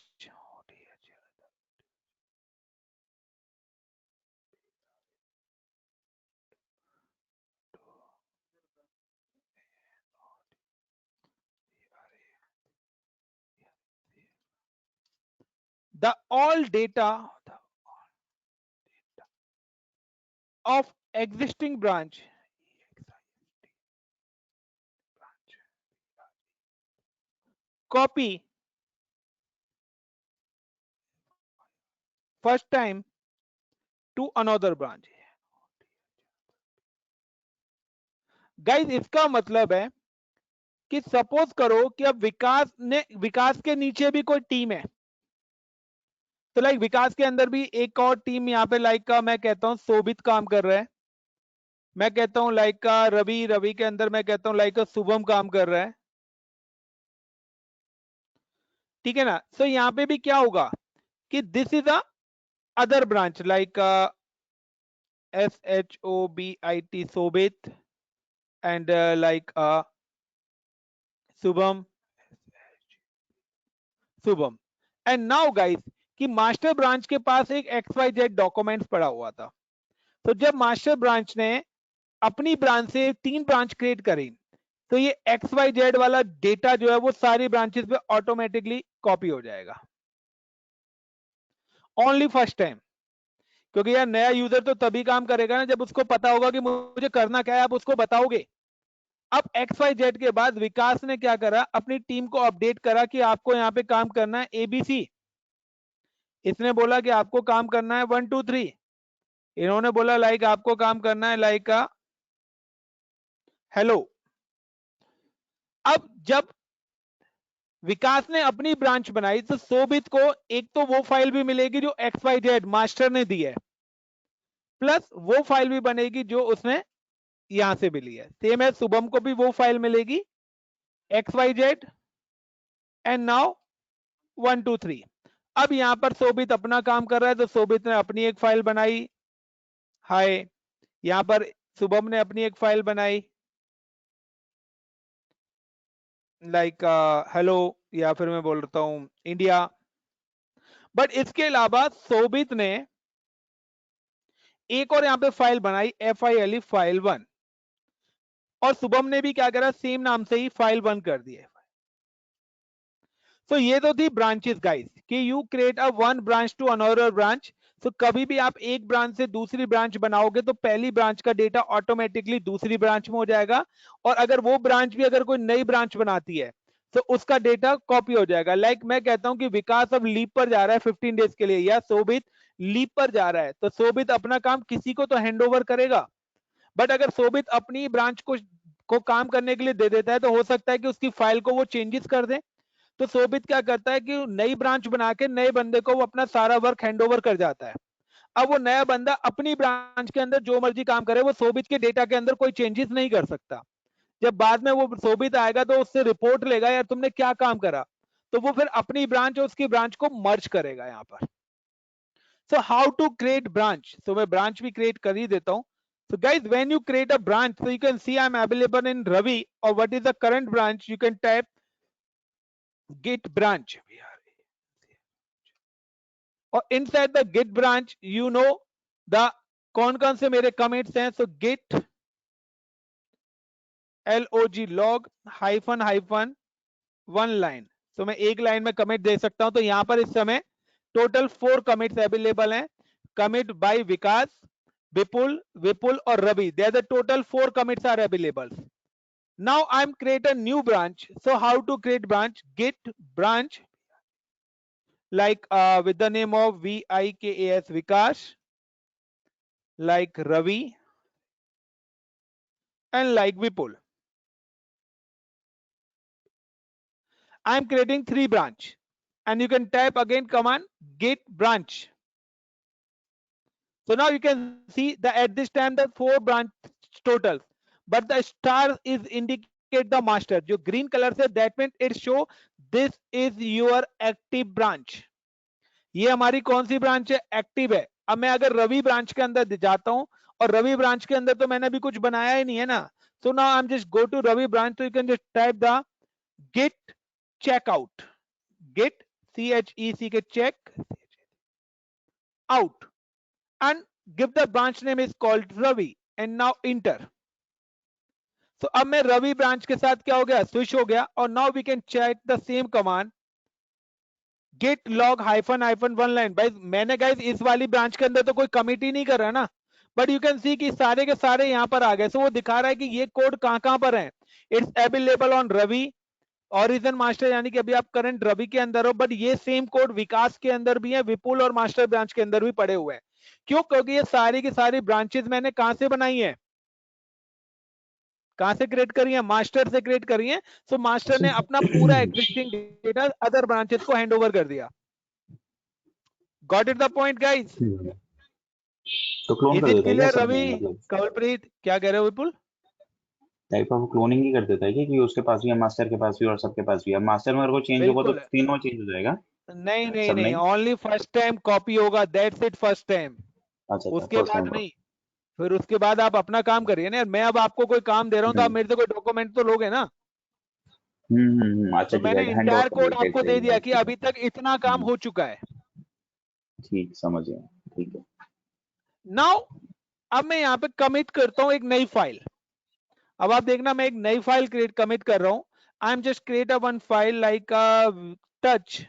B: the all data of existing branch copy first time to another branch. Guys इसका मतलब है कि सपोज करो कि अब विकास के नीचे भी कोई टीम है, तो लाइक विकास के अंदर भी एक और टीम यहाँ पे लाइक का मैं कहता हूं शोभित काम कर रहा है, मैं कहता हूं लाइक का रवि के अंदर मैं कहता हूं लाइक का शुभम काम कर रहा है, ठीक है ना. सो यहाँ पे भी क्या होगा कि this is a other branch like SHOBIT Shobhit and like Shubham and now guys कि मास्टर ब्रांच के पास एक XYZ डॉक्यूमेंट्स पड़ा हुआ था, तो जब मास्टर ब्रांच ने अपनी ब्रांच से 3 ब्रांच क्रिएट करी, तो ये XYZ वाला डेटा जो है वो सारी ब्रांचेस पे ऑटोमेटिकली कॉपी हो जाएगा ओनली फर्स्ट टाइम। क्योंकि यार नया यूजर तो तभी काम करेगा ना जब उसको पता होगा कि मुझे करना क्या है, आप उसको बताओगे। अब XYZ के बाद विकास ने क्या करा, अपनी टीम को अपडेट करा कि आपको यहाँ पे काम करना है ABC। इसने बोला कि आपको काम करना है 1 2 3। इन्होंने बोला लाइक आपको काम करना है लाइक हेलो। अब जब विकास ने अपनी ब्रांच बनाई तो शोभित को एक तो वो फाइल भी मिलेगी जो XYZ मास्टर ने दी है, प्लस वो फाइल भी बनेगी जो उसने यहां से मिली है। सेम है, शुभम को भी वो फाइल मिलेगी XYZ एंड नाउ 1 2 3। अब यहां पर शोभित अपना काम कर रहा है तो शोभित ने अपनी एक फाइल बनाई हाय, यहां पर शुभम ने अपनी एक फाइल बनाई लाइक हेलो, या फिर मैं बोल रहा हूं इंडिया। बट इसके अलावा शोभित ने एक और यहां पे फाइल बनाई FILE फाइल 1, और शुभम ने भी क्या करा, सेम नाम से ही फाइल 1 कर दिया। तो ये तो थी ब्रांचेस गाइस कि you create a one branch to another branch. तो कभी भी आप एक ब्रांच से दूसरी ब्रांच बनाओगे तो पहली ब्रांच का डेटा ऑटोमेटिकली दूसरी ब्रांच में हो जाएगा, और अगर वो ब्रांच भी अगर कोई नई ब्रांच बनाती है तो उसका डेटा कॉपी हो जाएगा। लाइक मैं कहता हूं कि विकास अब लीप पर जा रहा है 15 डेज के लिए, या शोभित लीप पर जा रहा है, तो शोभित अपना काम किसी को तो हैंड ओवर करेगा। बट अगर शोभित अपनी ब्रांच को काम करने के लिए दे देता है तो हो सकता है कि उसकी फाइल को वो चेंजेस कर दे। तो शोभित क्या करता है कि नई ब्रांच बना के नए बंदे को वो अपना सारा वर्क हैंडओवर कर जाता है। अब वो नया बंदा अपनी ब्रांच के अंदर जो मर्जी काम करे, वो शोभित के डेटा के अंदर कोई चेंजेस नहीं कर सकता। जब बाद में वो शोभित आएगा तो उससे रिपोर्ट लेगा यार तुमने क्या काम करा, तो वो फिर अपनी ब्रांच और उसकी ब्रांच को मर्ज करेगा यहाँ पर। So how to create branch, तो मैं ब्रांच भी क्रिएट कर ही देता हूँ। So guys, when you create a branch, so you can see I'm available in Ravi, or what is the current branch, you can type git branch, और inside the git branch you know the कौन से मेरे commits हैं। so git log -1 line, so मैं एक लाइन में कमिट दे सकता हूं। तो यहां पर इस समय टोटल 4 कमिट्स अवेलेबल हैं। कमिट बाय विकास, विपुल और Ravi, they are the total 4 commits are available. Now I'm create a new branch. So how to create branch? Git branch like with the name of VIKAS Vikas, like Ravi and like Vipul. I'm creating 3 branch, and you can type again command git branch. So now you can see that at this time the 4 branch total, but the star is indicate the master. जो green color से, that means it show this is your active branch. ये हमारी कौन सी ब्रांच है, एक्टिव है। अब मैं अगर रवि ब्रांच के अंदर जाता हूं, और रवि ब्रांच के अंदर तो मैंने अभी कुछ बनाया ही नहीं है ना, so now I am just go to Ravi branch, तो you can just type the git checkout, git CHEC के check out and give the branch name is called Ravi and now enter. तो अब मैं रवि ब्रांच के साथ क्या हो गया, स्विच हो गया, और now we can check the same command git log -1 line। भाई मैंने गाइस इस वाली ब्रांच के अंदर तो कोई कमिट ही नहीं कर रहा ना, बट यू कैन सी कि सारे के सारे यहां पर आ गए। सो वो दिखा रहा है कि ये कोड कहां पर है। It's available on Ravi origin master, यानी कि अभी आप करंट रवि के अंदर हो, बट ये सेम कोड विकास के अंदर भी है, विपुल और मास्टर ब्रांच के अंदर भी पड़े हुए हैं। क्यों? क्योंकि ये सारी की सारी ब्रांचेस मैंने कहां से बनाई है, कहां से क्रिएट करी है, मास्टर से क्रिएट करी है। सो मास्टर ने अपना पूरा एग्जिस्टिंग डेटा अदर ब्रांचेस को हैंड ओवर कर दिया। Got it the point guys?
C: तो क्लोन
B: इज
C: कर
B: इट
C: देता है क्या
B: क्लियर
C: सब में,
B: रवि,
C: मतलब
B: कवलप्रीत, क्या कह रहे हो विपुल?
C: टाइप ऑफ क्लोनिंग ही कर देता है कि उसके पास भी है, मास्टर के पास भी और सबके पास भी है। मास्टर में अगर कोई चेंज होगा तो
B: बिल्कुल
C: तीनों चेंज हो जाएगा
B: नहीं नहीं
C: सब में
B: नहीं,
C: ही?
B: ओनली फर्स्ट टाइम कॉपी होगा, दैट्स इट, फर्स्ट टाइम।
C: अच्छा
B: उसके
C: फर्स्ट
B: बाद
C: टाइम।
B: नहीं, फिर उसके बाद आप अपना काम करिए ना। मैं अब आपको कोई काम दे रहा हूं तो आप मेरे से कोई डॉक्यूमेंट तो लोगे ना।
C: अच्छा
B: तो
C: ठीक
B: मैंने
C: है, हैंड ओवर
B: इंटायर
C: कर
B: कोड
C: देते
B: आपको
C: हैं,
B: दे दिया कि
C: ठीक है।
B: अभी तक इतना काम हो चुका है।
C: ठीक, समझ गया, ठीक है।
B: नाउ अब मैं यहाँ पे कमिट करता हूं एक नई फाइल। अब आप देखना मैं एक नई फाइल कमिट कर रहा हूं। आई am just create a one file like touch,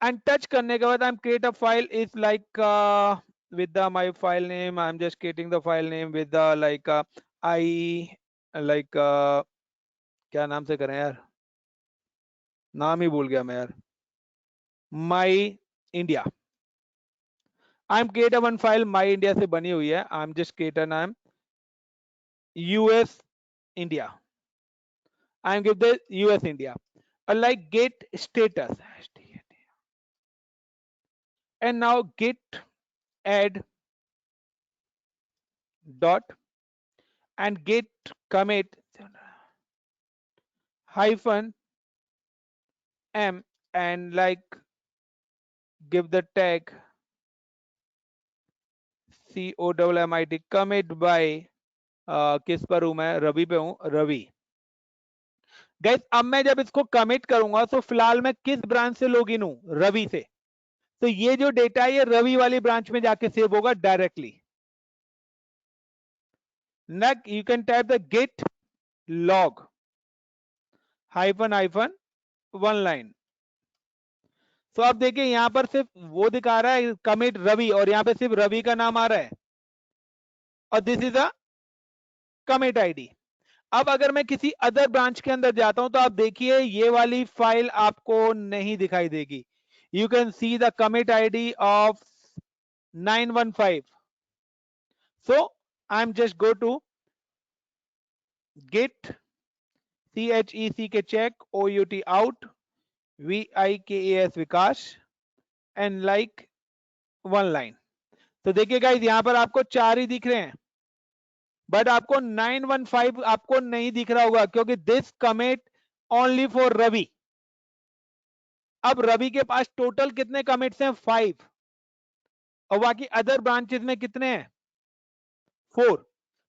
B: and touch करने के बाद I am create a file is like with the my file name. I'm just creating the file name with the like I like क्या नाम से करें यार, नाम ही भूल गया मैं यार, my India. I am create one file my India से बनी हुई है। आई एम जस्ट क्रिएट नाम US India. I am give the US India like git status and now git add dot and git commit hyphen m and like give the tag COMMIT commit by किस पर हूं मैं, रवि पे हूं, रवि। गाइस अब मैं जब इसको कमिट करूंगा तो फिलहाल मैं किस ब्रांच से लॉगिन हूं, रवि से। तो ये जो डेटा है ये रवि वाली ब्रांच में जाके सेव होगा directly. Next you can type the git log hyphen hyphen one line. तो आप देखिए यहां पर सिर्फ वो दिखा रहा है कमिट रवि, और यहां पे सिर्फ रवि का नाम आ रहा है, और this is a commit ID. अब अगर मैं किसी अदर ब्रांच के अंदर जाता हूं तो आप देखिए ये वाली फाइल आपको नहीं दिखाई देगी। You can see the commit ID of 915। So I am just go to git check out out vikas Vikas and like one line. तो देखिए गाइस यहां पर आपको 4 ही दिख रहे हैं, बट आपको 915 आपको नहीं दिख रहा होगा क्योंकि this commit only for Ravi. अब रवि के पास टोटल कितने कमिट्स हैं, 5, और बाकी अदर ब्रांचेस में कितने हैं, 4।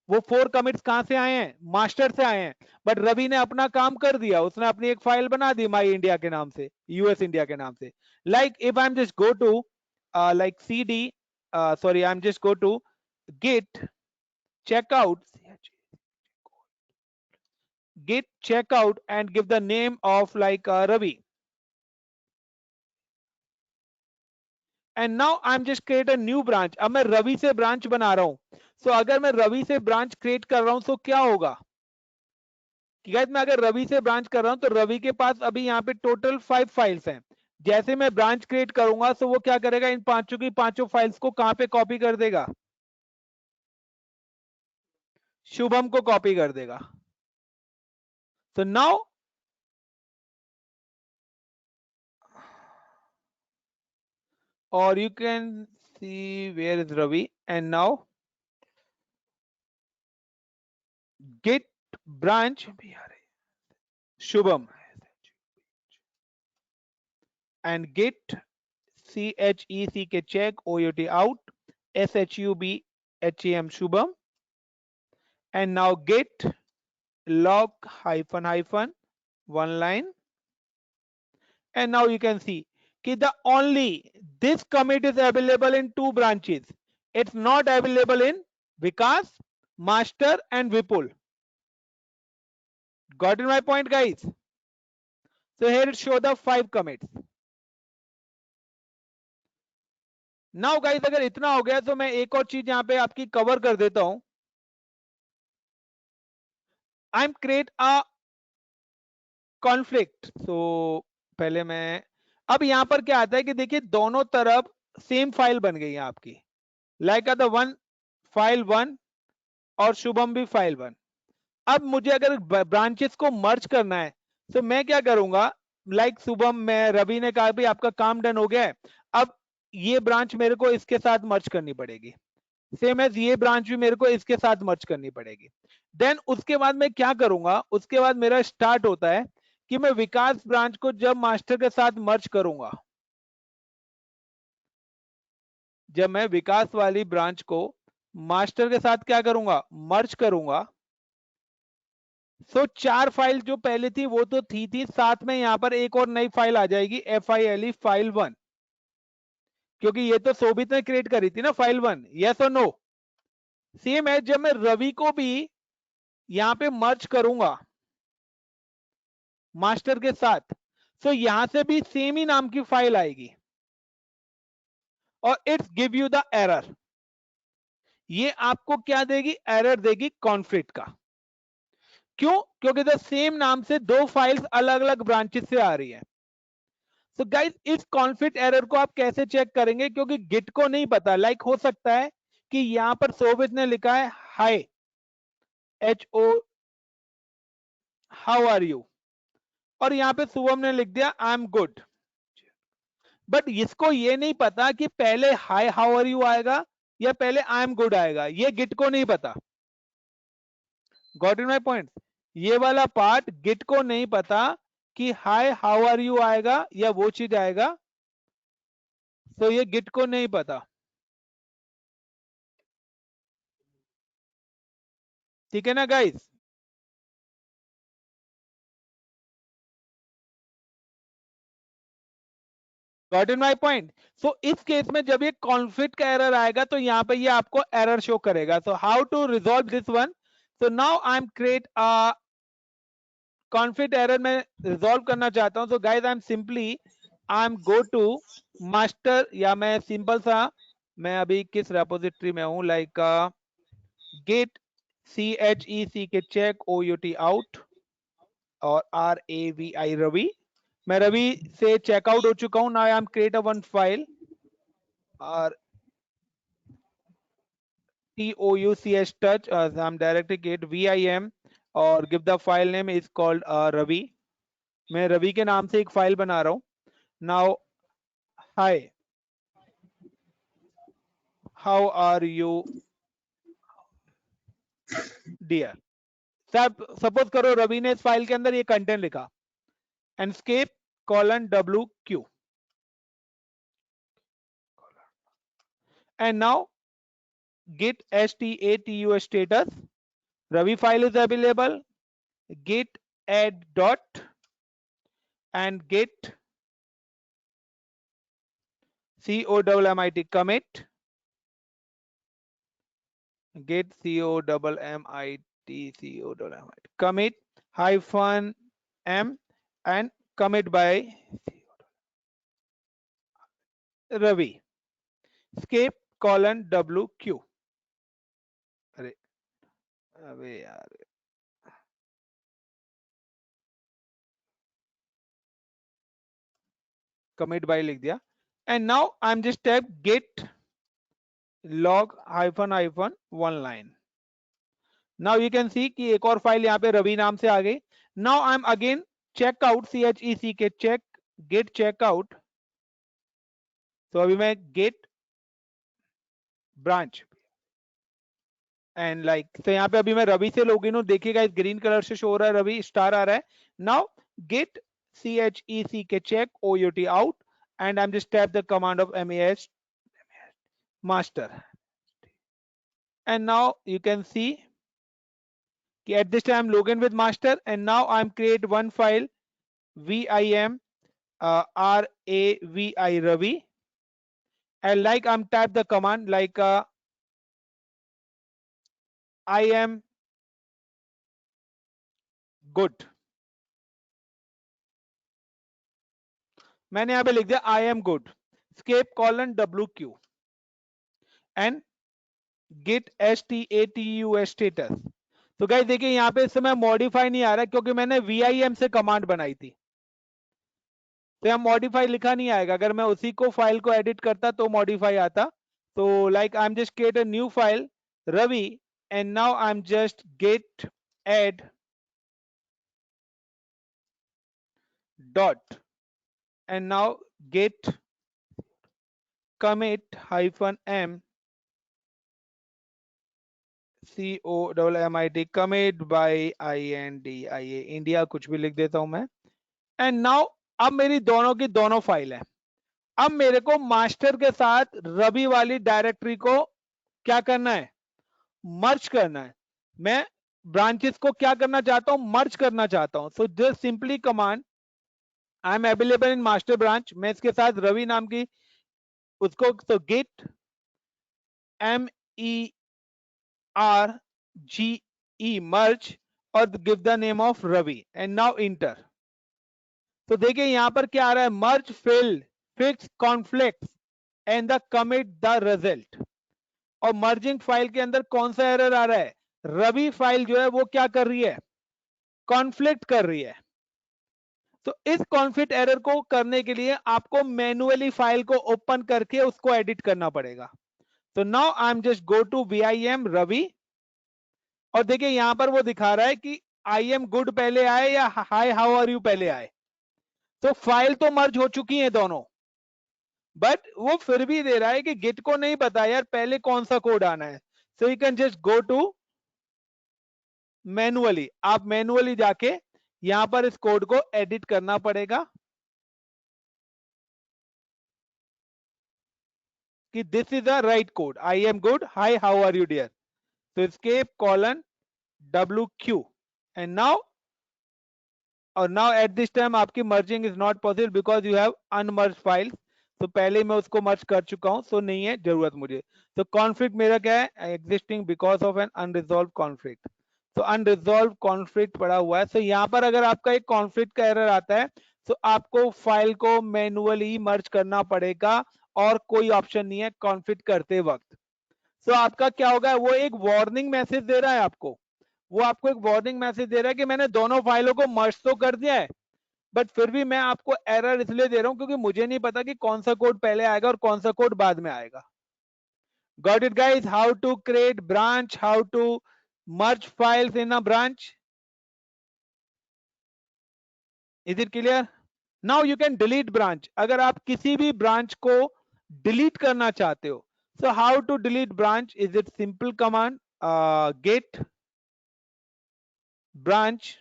B: वो 4 कमिट्स कहां से आए हैं, मास्टर से आए हैं। बट रवि ने अपना काम कर दिया, उसने अपनी एक फाइल बना दी माई इंडिया के नाम से, यूएस इंडिया के नाम से। Like if I am just go to like cd sorry I'm just go to git checkout and give the name of like Ravi, and now I'm just create a new branch। अब मैं रवि से ब्रांच बना रहा हूं। सो अगर मैं रवि से ब्रांच क्रिएट कर रहा हूं तो क्या होगा कि गाइस मैं अगर रवि से ब्रांच कर रहा हूं तो रवि के पास अभी यहाँ पे टोटल 5 फाइल्स हैं। जैसे मैं ब्रांच क्रिएट करूंगा तो वो क्या करेगा, इन पांचों की पांचों फाइल्स को कहां पे कॉपी कर देगा, शुभम को कॉपी कर देगा। So now or you can see where is Ravi, and now git branch Shubham and git check out shubham and now git log hyphen one line, and now you can see the only this commit is available in 2 branches. It's not available in Vikas, Master and Vipul. Got in my point guys? So here it show the 5 commits. Now guys अगर इतना हो गया तो मैं एक और चीज यहां पे आपकी कवर कर देता हूं। I'm create a conflict। So पहले मैं, अब यहां पर क्या आता है कि देखिए दोनों तरफ सेम फाइल बन गई है आपकी, लाइक द वन फाइल 1 और शुभम भी फाइल 1। अब मुझे अगर ब्रांचेस को मर्ज करना है तो मैं क्या करूंगा, लाइक शुभम मैं रवि ने कहा भी आपका काम डन हो गया है, अब ये ब्रांच मेरे को इसके साथ मर्ज करनी पड़ेगी, सेम एज ये ब्रांच भी मेरे को इसके साथ मर्ज करनी पड़ेगी। देन उसके बाद मैं क्या करूंगा, उसके बाद मेरा स्टार्ट होता है कि मैं विकास ब्रांच को जब मास्टर के साथ मर्ज करूंगा, जब मैं विकास वाली ब्रांच को मास्टर के साथ क्या करूंगा, मर्ज करूंगा, सो 4 फाइल जो पहले थी वो तो थी साथ में यहां पर एक और नई फाइल आ जाएगी FILE फाइल 1। क्योंकि ये तो शोभित ने क्रिएट करी थी ना फाइल 1, यस और नो। सेम है जब मैं रवि को भी यहां पे मर्ज करूंगा मास्टर के साथ, तो यहां से भी सेम ही नाम की फाइल आएगी और it's give you the error. ये आपको क्या देगी? एरर देगी कॉन्फ्लिक्ट का। क्यों? क्योंकि द सेम नाम से दो फाइल्स अलग अलग ब्रांचेस से आ रही है। तो गाइस इस कॉन्फ्लिक्ट एरर को आप कैसे चेक करेंगे? क्योंकि गिट को नहीं पता। लाइक हो सकता है कि यहां पर शोभित ने लिखा है हाय, HO, हाउ आर यू, और यहां पे शुभम ने लिख दिया आई एम गुड। बट इसको ये नहीं पता कि पहले हाय हाउ आर यू आएगा या पहले आई एम गुड आएगा, ये गिट को नहीं पता। Got in my point? ये वाला पार्ट गिट को नहीं पता कि हाय हाउ आर यू आएगा या वो चीज आएगा, तो ये गिट को नहीं पता। ठीक है ना guys? Got in my point? So इस केस में जब ये कॉन्फ्लिक्ट का एरर आएगा तो यहां पे ये आपको एरर शो करेगा। So how to resolve this one? So now I am create a conflict error मैं रिजॉल्व करना चाहता हूं। So guys I am simply I am go to master, या मैं सिंपल सा, मैं अभी किस रेपोजिटरी में हूं, लाइक गेट CHEC के चेक OUT आउट और RAVI रवि। मैं रवि से चेकआउट हो चुका हूं। Now I am create a one file और TOUCH touch, I'm directly get VIM और give the file name is called Ravi। मैं रवि के नाम से एक फाइल बना रहा हूं। Now hi, how are you dear? सब सपोज करो रवि ने इस फाइल के अंदर ये कंटेंट लिखा, escape :WQ, and now git STATUS status, Ravi file is available, git add dot and git COMMIT commit, git COMMIT commit -m and commit by Ravi, escape :WQ। अरे अबे यार, commit by लिख दिया। and now I'm just type git log -one line। now you can see कि एक और फाइल यहाँ पे रवि नाम से आ गई। now I'm again check out CHEC के check git checkout। तो अभी मैं git branch एंड लाइक, तो यहाँ पे अभी मैं रवि से लॉगिन हूं। देखिएगा इस ग्रीन कलर से शो हो रहा है, रवि स्टार आ रहा है। नाउ git CHEC के check OUT out and I'm just type the command of MAS master, and now you can see at this time I'm login with master, and now I'm create one file VIM RAVI Ravi, and like I'm type the command like I am good। मैंने यहां पे लिख दिया I am good, escape :WQ and git STATUS status। तो गाइस देखिए यहाँ पे इस समय मॉडिफाई नहीं आ रहा है क्योंकि मैंने VIM से कमांड बनाई थी, तो यहाँ मॉडिफाई लिखा नहीं आएगा। अगर मैं उसी को फाइल को एडिट करता तो मॉडिफाई आता। तो like I am just create a new file Ravi, and now I am just git add dot and now git commit -m COMMIT commit by INDIA India, कुछ भी लिख देता हूं मैं। एंड नाउ अब मेरी दोनों की दोनों फाइल है। अब मेरे को मास्टर के साथ रवि वाली डायरेक्टरी को क्या करना है? मर्ज करना है। मैं ब्रांचेस को क्या करना चाहता हूं? मर्ज करना चाहता हूं। So just simply command I am available in master branch, मैं इसके साथ रवि नाम की उसको तो git merge merge और give the name of Ravi and now enter. तो देखिए यहां पर क्या आ रहा है, merge failed, fix conflicts and the commit the result. और मर्जिंग फाइल के अंदर कौन सा एरर आ रहा है, रवि फाइल जो है वो क्या कर रही है, कॉन्फ्लिक्ट कर रही है। तो इस कॉन्फ्लिक्ट एरर को करने के लिए आपको मैन्युअली फाइल को ओपन करके उसको एडिट करना पड़ेगा। तो now I am just go to vim Ravi और देखिए यहां पर वो दिखा रहा है कि आई एम गुड पहले आए या हाय हाउ आर यू पहले आए। तो फाइल तो मर्ज हो चुकी है दोनों, बट वो फिर भी दे रहा है कि गिट को नहीं पता यार पहले कौन सा कोड आना है। So you can just go to manually, आप मैनुअली जाके यहां पर इस कोड को एडिट करना पड़ेगा कि this is the right code, I am good hi how are you dear. तो escape colon wq and now और now at this time आपकी merging is not possible because you have unmerged files। तो पहले मैं उसको मर्ज कर चुका हूं, सो नहीं है जरूरत मुझे। तो कॉन्फ्लिक्ट मेरा क्या है, existing because of an unresolved conflict. तो अनरिजॉल्व कॉन्फ्लिक्ट पड़ा हुआ है। सो यहाँ पर अगर आपका एक कॉन्फ्लिक्ट का एरर आता है तो आपको फाइल को मैन्युअली मर्ज करना पड़ेगा और कोई ऑप्शन नहीं है कॉन्फ्लिक्ट करते वक्त। सो आपका क्या होगा, वो एक वार्निंग मैसेज दे रहा है आपको, वो आपको एक वार्निंग मैसेज दे रहा है कि मैंने दोनों फाइलों को मर्ज तो कर दिया है बट फिर भी मैं आपको एरर इसलिए दे रहा हूं क्योंकि मुझे नहीं पता कि कौन सा कोड पहले आएगा और कौन सा कोड बाद में आएगा। Got it guys? How to create branch, how to merge files in a branch? Is it clear? Now you can delete branch. अगर आप किसी भी branch को delete करना चाहते हो, so how to delete branch? Is it simple command git branch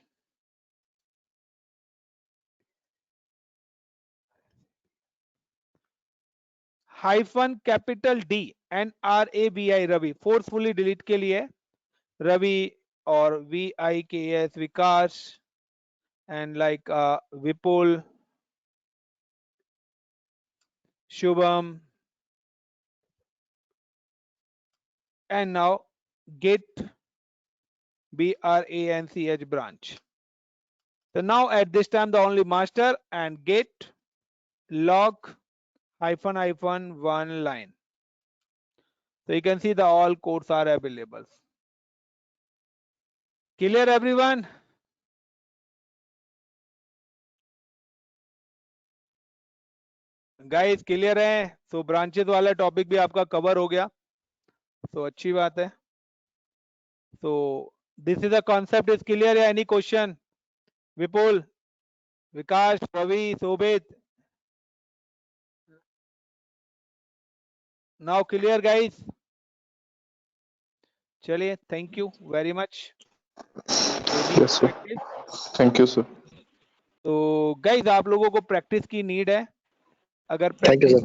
B: hyphen capital D and RAVI Ravi, forcefully delete के लिए रवि और VIKS Vikas and like Vipul, Shubham, and now git branch branch. So now at this time the only master and git log hyphen one line. So you can see the all codes are available. Clear everyone? Guys clear है? So branches वाला टॉपिक भी आपका कवर हो गया, so अच्छी बात है। So this is the concept is clear. Any question? Vipul, Vikas, Ravi, Sobit. Now clear guys? चलिए, thank you very much.
D: Yes sir. Thank you sir.
B: तो गाइज आप लोगों को प्रैक्टिस की नीड है, अगर
D: Thank you,
B: प्रैक्टिस
D: sir.